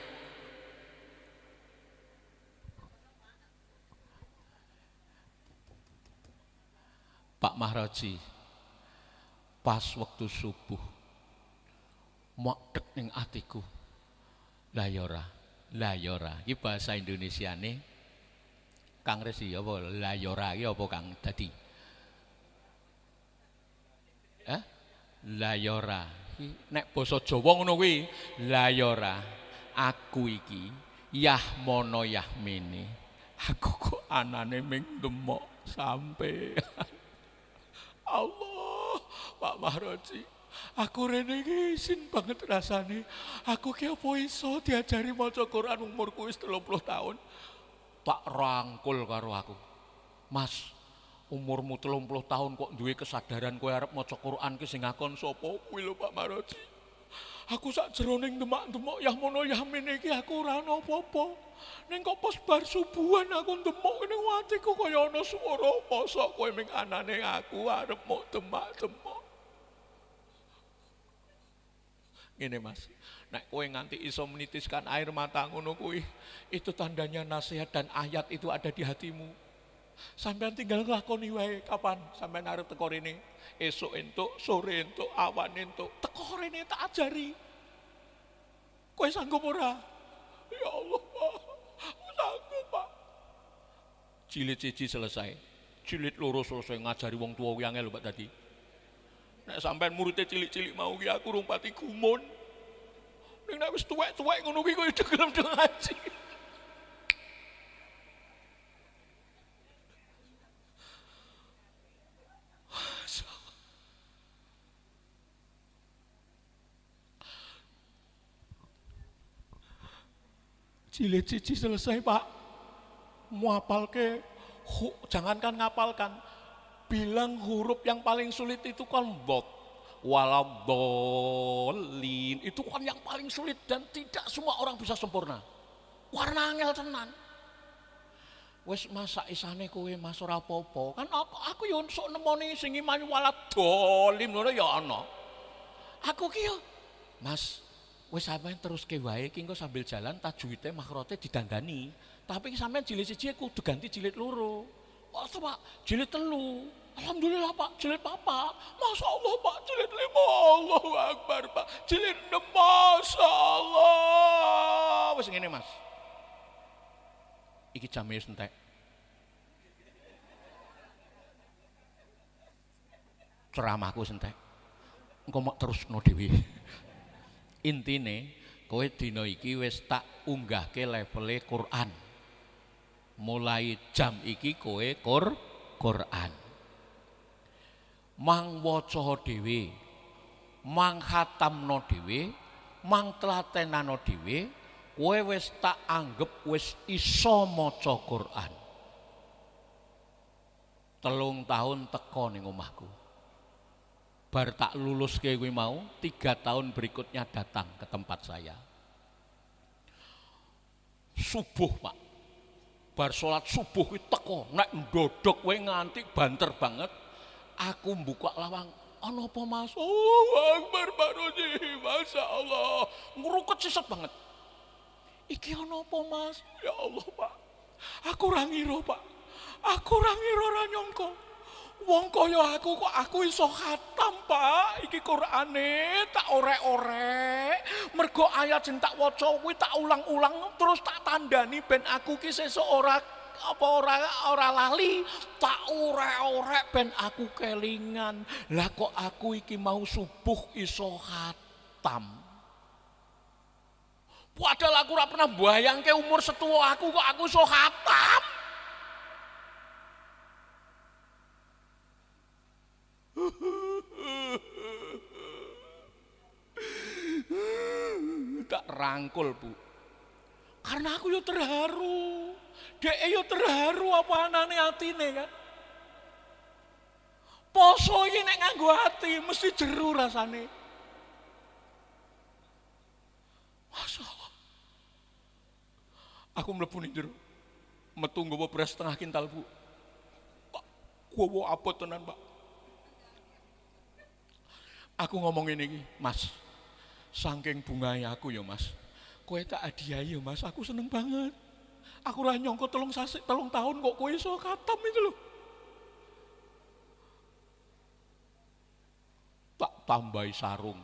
Pak Mahroji, pas waktu subuh, mokdek ning atiku, layora. Iki bahasa Indonesia nih, Kang Resi apa layora? Iki apa Kang dadi? Layora. Nek basa Jawa ngono kuwi, layora. Aku iki Yahmono Yahmene. Aku kok anane ming demok sampe. Allah, Pak Mahroji, aku rene iki isin banget rasane. Aku ki apa iso diajari maca Quran umurku wis 30 tahun. Tak rangkul karo aku. Mas, umurmu 30 tahun kok duwe kesadaran kowe arep maca Quran ki sing ngakon sapa kuwi lho Pak Mahroji. Aku sak jeroning demak-demak Yahmono Yahmene iki aku ora ana apa-apa. Ning kok pas bar subuhan aku ndemok ning atiku kaya ana swara mosok kowe ming anane aku arep mok demak-demak. Ngene Mas, nek kowe nganti iso menitiskan air mata ngono kuwi, itu tandanya nasihat dan ayat itu ada di hatimu. Sampeyan tinggal nglakoni wae kapan sampeyan arep teko rene. Esuk entuk, sore entuk, awan entuk, teko rene tak ajari. Kowe sanggup ora? Ya Allah, Pak. Sanggup, Pak. Jilid 1 selesai. Jilid 2 selesai ngajari wong tuwa kuwi angel lho Pak dadi. Nek sampean muridé cilik-cilik mau ki aku rung pati gumun. Ning nek wis tuwek-tuwek ngono kuwi kok gelem ngaji. Jilid 1 selesai Pak. Muapalke, jangankan ngapalkan, bilang huruf yang paling sulit itu kan dot. waladhdallin. Itu kan yang paling sulit dan tidak semua orang bisa sempurna. Warna angel tenan. Wis masak isane kowe Mas ora apa-apa. Kan aku yo sok nemoni sing iman waladhdallin ngono ya ana. Aku ki yo Mas wis sampean teruske wae iki engko sambil jalan tajwite makhrote didandani. Tapi sampean jilid siji kudu ganti jilid loro. Oh, Pak, jilid telu. Alhamdulillah Pak, jilid papa. Masya Allah Pak, jilid 5. Allahu Akbar Pak, jilid 6. Masya Allah. Wis ngene Mas. Iki jam wis entek. Ceramahku wis entek. Engko mok terusno dhewe. Intine kowe dina iki wis tak unggahke levele Quran. Mulai jam iki kowe Quran. Mang waca dhewe, mang khatamno dhewe, mang telatenano dhewe, kowe wis tak anggap wis iso maca Quran. 3 tahun teko ning omahku. Bar tak lulus kayak gue mau, 3 tahun berikutnya datang ke tempat saya. Subuh Pak, bar sholat subuh itu teko, nek ndodok gue nganti banter banget. Aku buka lawang, ono apa Mas? Oh Akbar Pak Roji, Masya Allah, nguruket sisat banget. Iki ono apa Mas? Ya Allah Pak, aku ora ngira Pak, aku ora ngira ora nyangka. Wong kaya aku kok aku iso khatam Pak, iki Qur'ane tak orek-orek. Mergo ayat sing tak waca kuwi tak ulang-ulang terus tak tandani ben aku ki sesuk ora lali, tak orek-orek ben aku kelingan. Lah kok aku iki mau subuh iso khatam. Padahal aku ora pernah bayangke umur setua aku kok aku iso khatam. Tak rangkul Bu, karena aku yo terharu, dek yo terharu apa anane atine kan. Poso iki nek nganggo ati mesti jeru rasane. Masya Allah. Aku mlebu ning jero, metu nggawa beras setengah kintal Bu. Pak, gowo apa tenan Pak. Aku ngomong ini, Mas, saking bunganya aku ya Mas, kowe tak hadiahi ya Mas, aku seneng banget. Aku ora nyangka 3 tahun kok kowe iso khatam itu loh. Tak tambahi sarung.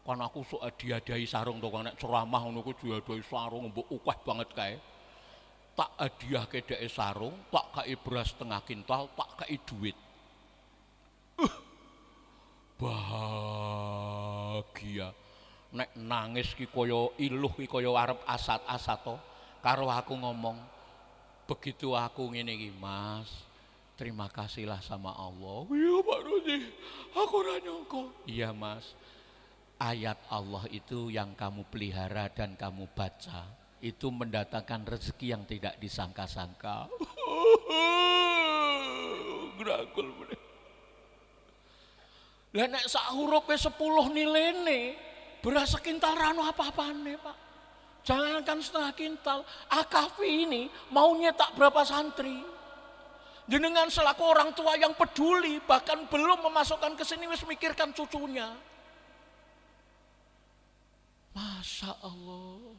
Kan aku sok hadiahi sarung to nek ceramah ngono ku dihadiahi sarung mbok ukeh banget kae. Tak hadiahke dheke sarung, tak kai beras setengah kintal, tak kai duit. Bahagia nek nangis ki kaya iluh ki kaya arep asat-asat to. Karo aku ngomong begitu aku ngene iki Mas, terima kasihlah sama Allah. Iya Pak Roji, aku ora nyangka. Iya Mas, ayat Allah itu yang kamu pelihara dan kamu baca itu mendatangkan rezeki yang tidak disangka-sangka. Gragol bener. Lah nek sak hurufe 10 nilene, beras sekintal rano apa-apane, Pak. Jangankan setengah kintal, Akafi ini mau nyetak berapa santri. Jenengan selaku orang tua yang peduli, bahkan belum memasukkan ke sini wis mikirkan cucunya. Masya Allah.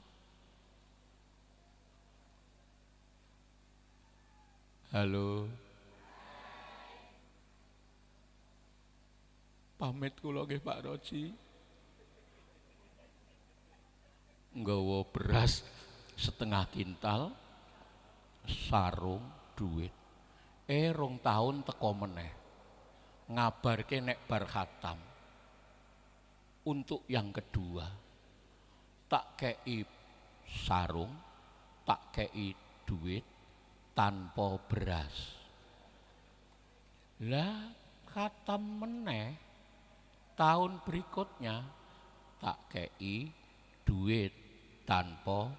Halo. Pamit kula nggih Pak Roji. Nggawa beras setengah kintal, sarung, duit. 2 tahun teko meneh. Ngabarke nek bar khatam. Untuk yang kedua, tak kei sarung, tak kei duit tanpa beras. Lah khatam meneh tahun berikutnya tak kei duit tanpa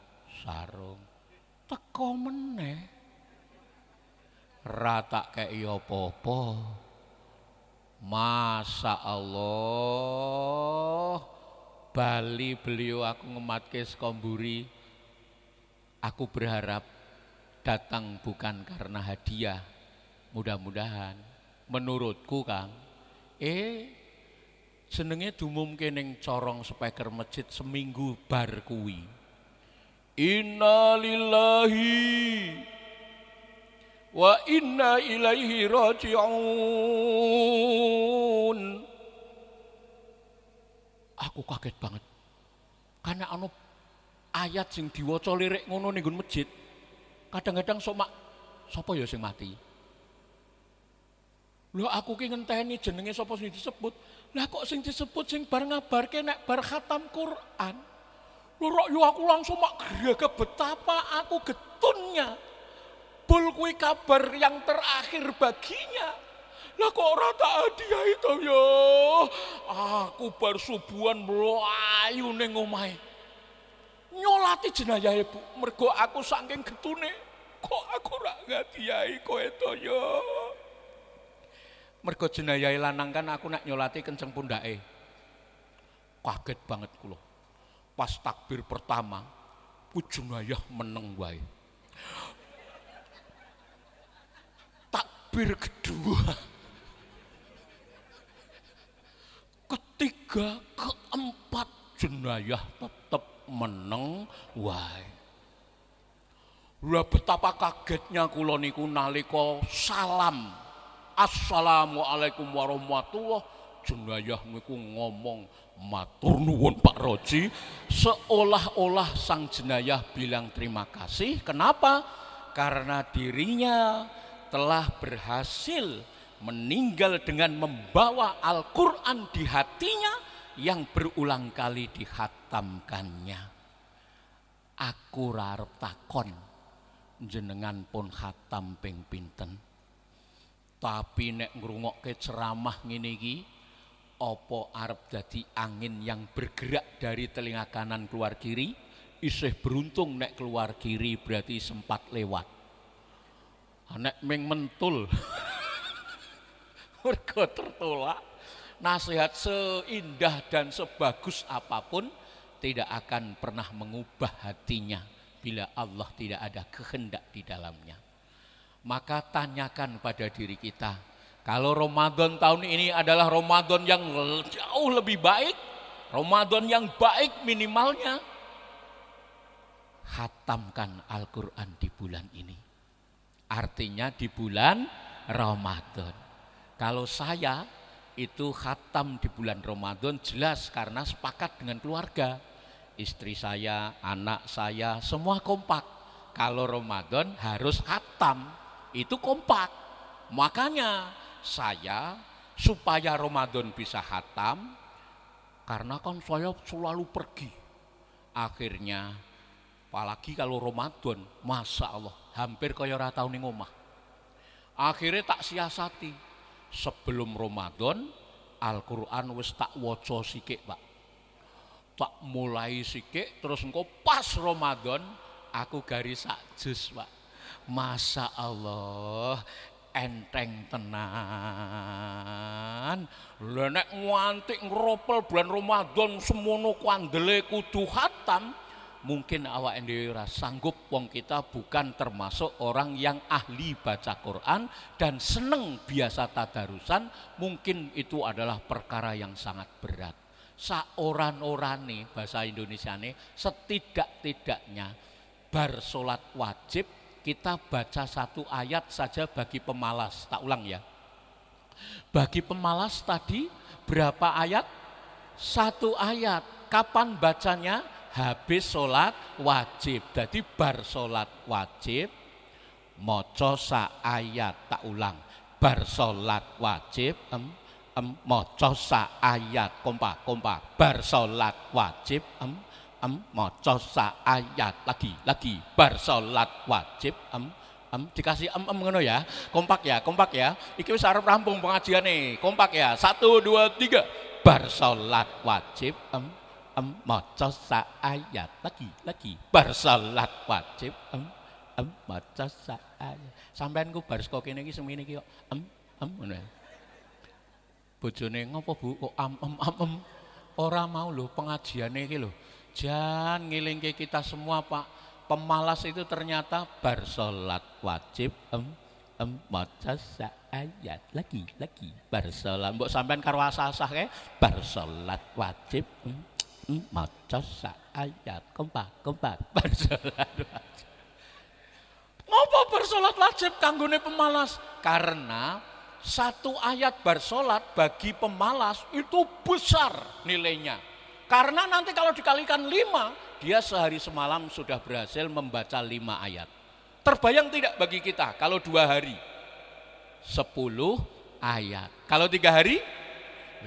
sarung. Teko meneh ra tak kei apa-apa. Masya Allah, bali beliau aku ngematke Skomburi. Aku berharap datang bukan karena hadiah, mudah-mudahan. Menurutku Kang, jenenge dumumke ning corong speaker masjid seminggu bar kuwi. Innalillahi wa inna ilaihi raji'un. Aku kaget banget. Karena anu ayat sing diwaca lirik ngono ning masjid. Kadang-kadang sok sapa ya sing mati. Lho aku ki ngenteni jenenge sapa sing disebut. Lah kok sing disebut sing bar ngabarke nek bar khatam Quran. Lho yo aku langsung mak greget betapa aku getunnya. Bul kuwi kabar yang terakhir baginya. Lah kok ora tak hadiah itu yo. Aku bar subuhan mlayu ning omahe. Nyolati jenayahe Bu, mergo aku saking getune kok aku ora ngadiahi kowe to yo. Mergo jenayahe lanang kan aku nek nyolati kenceng pundake. Kaget banget kula. Pas takbir pertama, ku jenayah meneng wae. Takbir kedua, ketiga, keempat jenayah tetep meneng wae. Lah betapa kagetnya kula niku nalika salam Assalamualaikum warahmatullah, jenayah niku ngomong matur nuwun Pak Roji, seolah-olah sang jenayah bilang terima kasih. Kenapa? Karena dirinya telah berhasil meninggal dengan membawa Al-Quran di hatinya yang berulang kali dihatamkannya. Aku arep takon jenengan pun khatam ping pinten. Tapi nek ngrungokke ceramah ngene iki, apa arep dadi angin yang bergerak dari telinga kanan keluar kiri? Isih beruntung nek keluar kiri berarti sempat lewat. Nek ming mentul mergo tertolak. Nasihat seindah dan sebagus apapun tidak akan pernah mengubah hatinya bila Allah tidak ada kehendak di dalamnya. Maka tanyakan pada diri kita, kalau Ramadan tahun ini adalah Ramadan yang jauh lebih baik, Ramadan yang baik minimalnya, khatamkan Al-Quran di bulan ini. Artinya di bulan Ramadan. Kalau saya itu khatam di bulan Ramadan jelas karena sepakat dengan keluarga. Istri saya, anak saya, semua kompak. Kalau Ramadan harus khatam, itu kompak. Makanya saya supaya Ramadan bisa khatam, karena kan saya selalu pergi. Akhirnya, apalagi kalau Ramadan, Masya Allah, hampir kaya ora tau ning omah. Akhirnya tak siasati. Sebelum Ramadan, Al-Quran wis tak waca sithik, Pak. Tak mulai sithik, terus engko pas Ramadan, aku garis sak juz, Pak. Masya Allah, enteng tenan. Lha nek nganti ngropel bulan Ramadan semono kuandele kudu khatam, mungkin awak dhewe ora sanggup. Wong kita bukan termasuk orang yang ahli baca Quran dan seneng biasa tadarusan, mungkin itu adalah perkara yang sangat berat. Saoran-orane bahasa Indonesiane setidak-tidaknya bar salat wajib kita baca satu ayat saja bagi pemalas. Tak ulang ya. Bagi pemalas tadi berapa ayat? Satu ayat. Kapan bacanya? Habis sholat wajib. Jadi bar sholat wajib maca sak ayat. Tak ulang. Bar sholat wajib maca sak ayat. Kompak. Bar sholat wajib maca sak ayat. Lagi bar sholat wajib dikasih ngono ya. Kompak ya. Iki wis arep rampung pengajiane. Kompak ya. 1 2 3. Bar sholat wajib maca sak ayat. Lagi bar salat wajib maca sak ayat. Sampeyan ku bar saka kene iki semene iki kok ngono. Bojone ngopo Bu kok am. Ora mau lho pengajiane iki lho. Jan ngilingke kita semua Pak. Pemalas itu ternyata bar salat wajib maca ayat lagi bar salat. Mbok sampean karo asah-asah kae bar salat wajib maca ayat kompak bar salat wajib. Ngopo bar salat wajib kanggone pemalas? Karena satu ayat bar salat bagi pemalas itu besar nilainya. Karena nanti kalau dikalikan 5, dia sehari semalam sudah berhasil membaca 5 ayat. Terbayang tidak bagi kita kalau 2 hari 10 ayat. Kalau 3 hari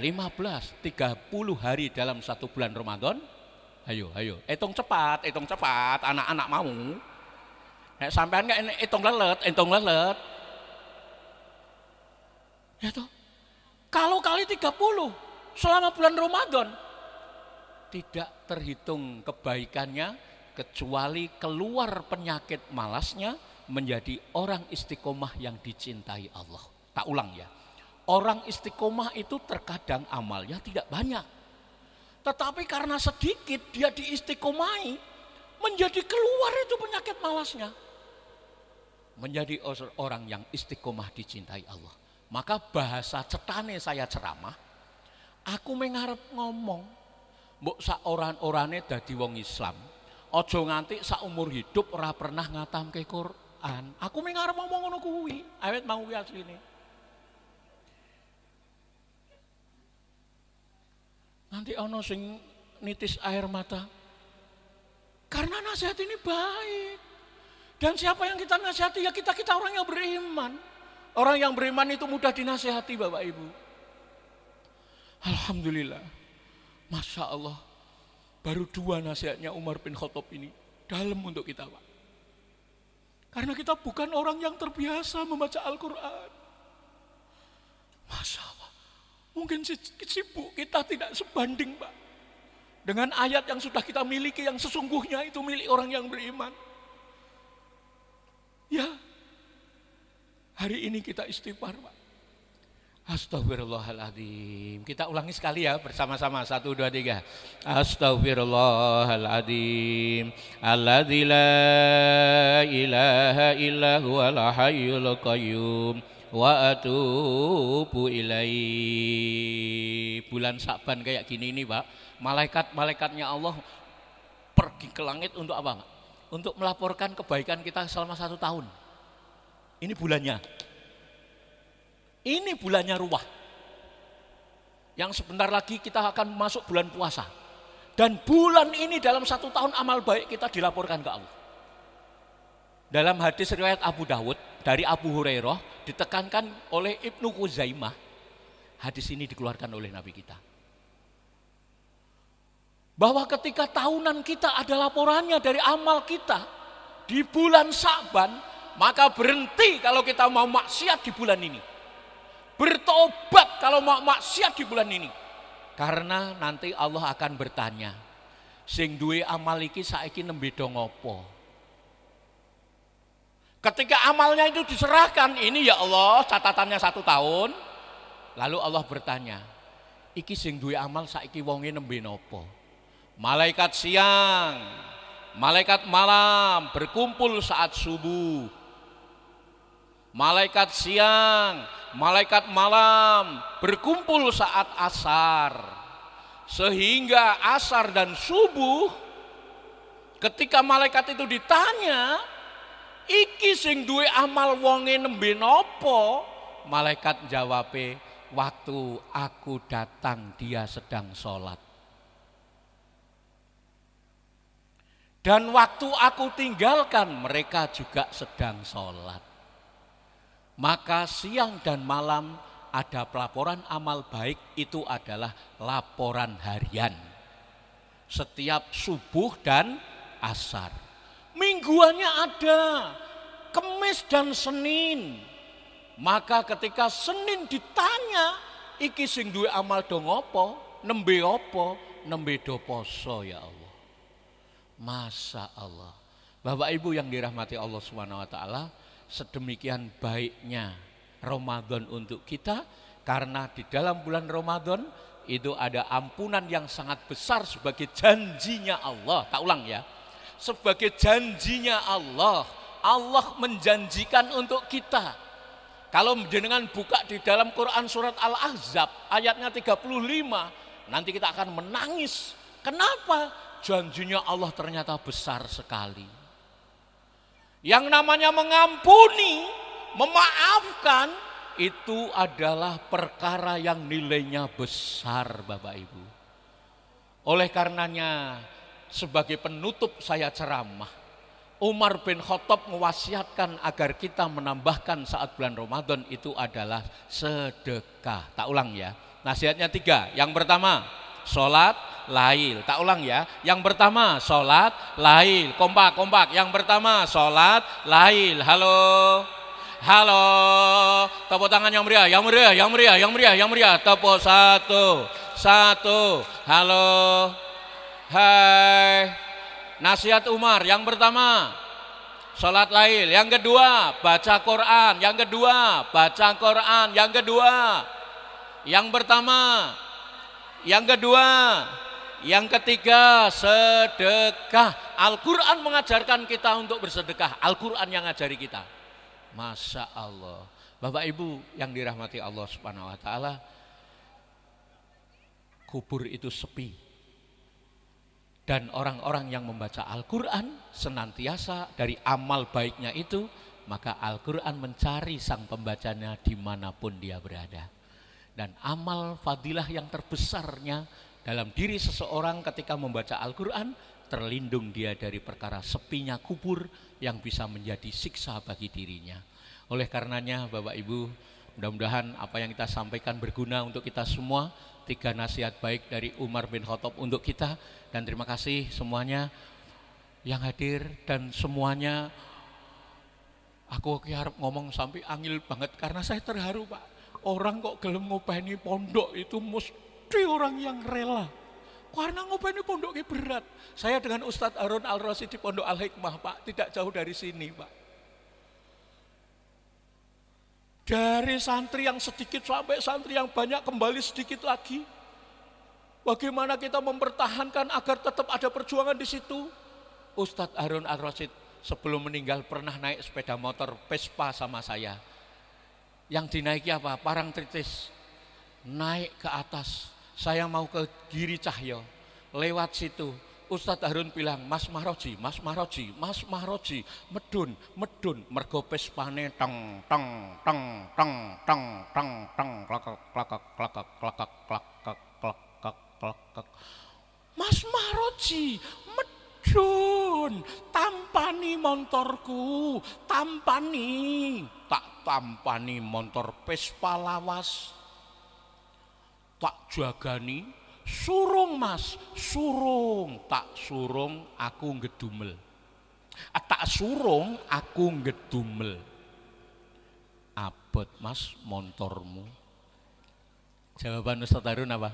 15, 30 hari dalam 1 bulan Ramadan. Ayo, hitung cepat anak-anak mau. Nek sampean enggak hitung lelet. Ya toh. Kalau kali 30 selama bulan Ramadan tidak terhitung kebaikannya kecuali keluar penyakit malasnya menjadi orang istiqomah yang dicintai Allah. Tak ulang ya. Orang istiqomah itu terkadang amalnya tidak banyak. Tetapi karena sedikit dia diistiqomahi menjadi keluar itu penyakit malasnya. Menjadi orang yang istiqomah dicintai Allah. Maka bahasa cetane saya ceramah, aku mengarep ngomong mbok sak oran-orane dadi wong Islam. Aja nganti sak umur hidup ora pernah ngatamke Quran. Aku mengarep ngomong ngono kuwi, awet mau kuwi asline. Nanti ana sing nitis air mata. Karena nasihat ini baik. Dan siapa yang kita nasihati? Ya kita orang yang beriman. Orang yang beriman itu mudah dinasihati Bapak Ibu. Alhamdulillah. Masya Allah, baru 2 nasihatnya Umar bin Khattab ini dalam untuk kita Pak. Karena kita bukan orang yang terbiasa membaca Al-Quran. Masya Allah, mungkin sibuk kita tidak sebanding Pak. Dengan ayat yang sudah kita miliki yang sesungguhnya itu milik orang yang beriman. Ya, hari ini kita istighfar Pak. Astagfirullahaladzim. Kita ulangi sekali ya bersama-sama. 1, 2, 3. Astagfirullahaladzim. Alladzi la ilaha illa huwal hayyul qayyum wa atubu ilaihi. Bulan Sa'ban kayak gini ini Pak. Malaikat-malaikatnya Allah pergi ke langit untuk apa Pak? Untuk melaporkan kebaikan kita selama 1 tahun. Ini bulannya. Ini bulannya Ruwah. Yang sebentar lagi kita akan masuk bulan puasa. Dan bulan ini dalam 1 tahun amal baik kita dilaporkan ke Allah. Dalam hadis riwayat Abu Dawud dari Abu Hurairah ditekankan oleh Ibnu Khuzaimah. Hadis ini dikeluarkan oleh Nabi kita. Bahwa ketika tahunan kita ada laporannya dari amal kita di bulan Sa'ban, maka berhenti kalau kita mau maksiat di bulan ini. Bertobat kalau mau maksiat di bulan ini. Karena nanti Allah akan bertanya, sing duwe amal iki saiki nembe do ngopo? Ketika amalnya itu diserahkan, ini ya Allah catatannya 1 tahun. Lalu Allah bertanya, iki sing duwe amal saiki wonge nembe nopo? Malaikat siang, malaikat malam berkumpul saat subuh. Malaikat siang, malaikat malam berkumpul saat asar. Sehingga asar dan subuh ketika malaikat itu ditanya, iki sing duwe amal wonge nembe napa? Malaikat jawabe, waktu aku datang dia sedang sholat. Dan waktu aku tinggalkan mereka juga sedang sholat. Maka siang dan malam ada pelaporan amal baik, itu adalah laporan harian. Setiap subuh dan asar. Mingguannya ada, Kemis dan Senin. Maka ketika Senin ditanya, iki sing duwe amal do ngopo? Nembe apa? Nembe do poso ya Allah. Masya Allah. Bapak Ibu yang dirahmati Allah Subhanahu wa taala, sedemikian baiknya Ramadan untuk kita Karena di dalam bulan Ramadan itu ada ampunan yang sangat besar sebagai janjinya Allah. Tak ulang ya. Sebagai janjinya Allah. Allah menjanjikan untuk kita. Kalau jenengan buka di dalam Quran surat Al-Ahzab ayatnya 35, nanti kita akan menangis. Kenapa? Janjinya Allah ternyata besar sekali. Yang namanya mengampuni, memaafkan, itu adalah perkara yang nilainya besar, Bapak Ibu. Oleh karenanya, sebagai penutup saya ceramah, Umar bin Khattab mewasiatkan agar kita menambahkan saat bulan Ramadan itu adalah sedekah. Tak ulang ya, nasihatnya 3. Yang pertama, sholat lail. Tak ulang ya, yang pertama sholat lail. Kompak. Yang pertama sholat lail. Halo, tepuk tangan yang meriah. Tepuk satu. Halo, hai. Nasihat Umar, yang pertama sholat lail, yang kedua baca Quran, yang pertama, yang kedua, yang ketiga sedekah. Al-Quran mengajarkan kita untuk bersedekah. Al-Quran yang ngajari kita. Masya Allah. Bapak Ibu yang dirahmati Allah Subhanahu wa ta'ala, kubur itu sepi. Dan orang-orang yang membaca Al-Quran senantiasa dari amal baiknya itu, maka Al-Quran mencari sang pembacanya dimanapun dia berada. Dan amal fadilah yang terbesarnya dalam diri seseorang ketika membaca Al-Quran, terlindung dia dari perkara sepinya kubur yang bisa menjadi siksa bagi dirinya. Oleh karenanya Bapak Ibu, mudah-mudahan apa yang kita sampaikan berguna untuk kita semua. 3 nasihat baik dari Umar bin Khattab untuk kita. Dan terima kasih semuanya yang hadir dan semuanya. Aku harap ngomong sampai angil banget karena saya terharu, Pak. Orang kok gelem ngopeni pondok itu mesti orang yang rela. Karena ngopeni pondok ini berat. Saya dengan Ustadz Harun Al-Rasyid di Pondok Al-Hikmah, Pak, tidak jauh dari sini, Pak. Dari santri yang sedikit sampai santri yang banyak kembali sedikit lagi. Bagaimana kita mempertahankan agar tetap ada perjuangan di situ? Ustadz Harun Al-Rasyid sebelum meninggal pernah naik sepeda motor Vespa sama saya. Yang dinaiki apa? Parangtritis. Naik ke atas. Saya mau ke Giri Cahyo. Lewat situ. Ustadz Harun bilang, Mas Mahroji, medun, mergo Vespane teng, klakak. Mas Mahroji, medun, tampani montorku, tak tampani montor Vespa lawas, tak jagani, surung Mas, tak surung aku ngedumel. Tak surung aku ngedumel. Abot Mas montormu. Jawaban Ustadz Harun apa?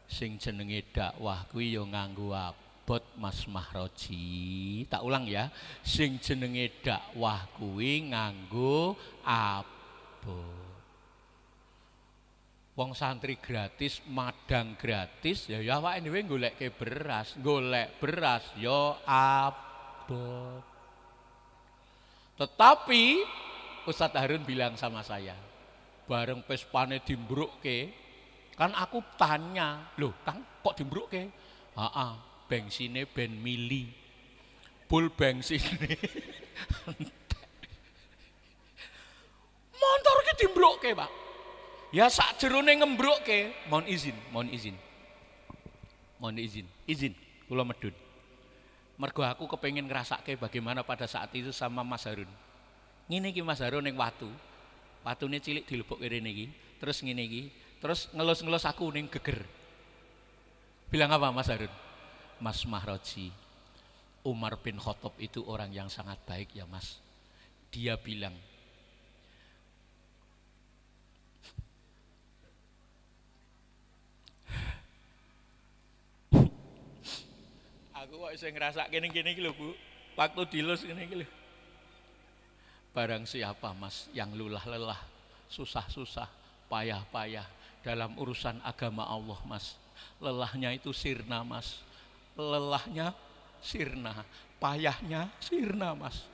Sing jenenge dakwah kuwi ya nganggo abot Mas Mahroji. Tak ulang ya. Sing jenenge dakwah kuwi nganggo abot. Wong santri gratis, madang gratis, ya awake dhewe golek beras ya abot. Tetapi Ustadz Harun bilang sama saya, bareng Vespane dimbrukke, kan aku tanya, loh Kang kok dimbrukke? Bengsine ben mili, bul bengsine. Motor ki dimbrukke Pak. Ya sak jerone ngembrukke, mohon izin, kula medun. Mergo aku kepengen ngrasake bagaimana pada saat itu sama Mas Harun. Ngene iki Mas Harun ning watu. Watune cilik dilebokke rene iki, terus ngene iki, terus ngelus-ngelus aku ning geger. Bilang apa Mas Harun? Mas Mahroji, Umar bin Khattab itu orang yang sangat baik ya Mas. Dia bilang, aku kok iso ngrasake kene iki lho Bu. Waktu dilus kene iki lho. Barang siapa Mas yang lulah lelah, susah-susah, payah-payah dalam urusan agama Allah, Mas. Lelahnya itu sirna, Mas. Lelahnya sirna, payahnya sirna, Mas.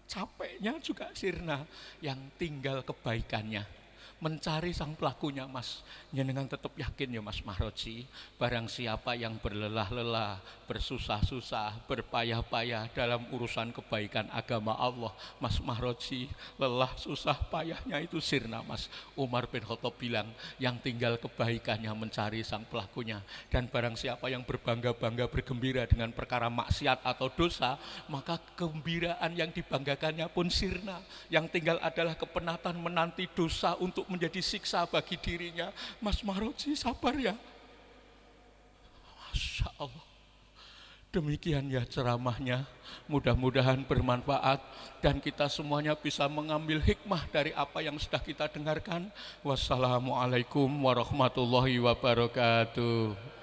Capeknya juga sirna, yang tinggal kebaikannya. Mencari sang pelakunya, Mas. Jenengan tetap yakin ya Mas Mahroji, barang siapa yang berlelah-lelah, bersusah-susah, berpayah-payah dalam urusan kebaikan agama Allah, Mas Mahroji, lelah susah payahnya itu sirna, Mas. Umar bin Khattab bilang, yang tinggal kebaikannya mencari sang pelakunya. Dan barang siapa yang berbangga-bangga, bergembira dengan perkara maksiat atau dosa, maka kegembiraan yang dibanggakannya pun sirna. Yang tinggal adalah kepenatan menanti dosa untuk menjadi siksa bagi dirinya. Mas Mahroji sabar ya. Masya Allah. Demikian ya ceramahnya. Mudah-mudahan bermanfaat dan kita semuanya bisa mengambil hikmah dari apa yang sudah kita dengarkan. Wassalamualaikum warahmatullahi wabarakatuh.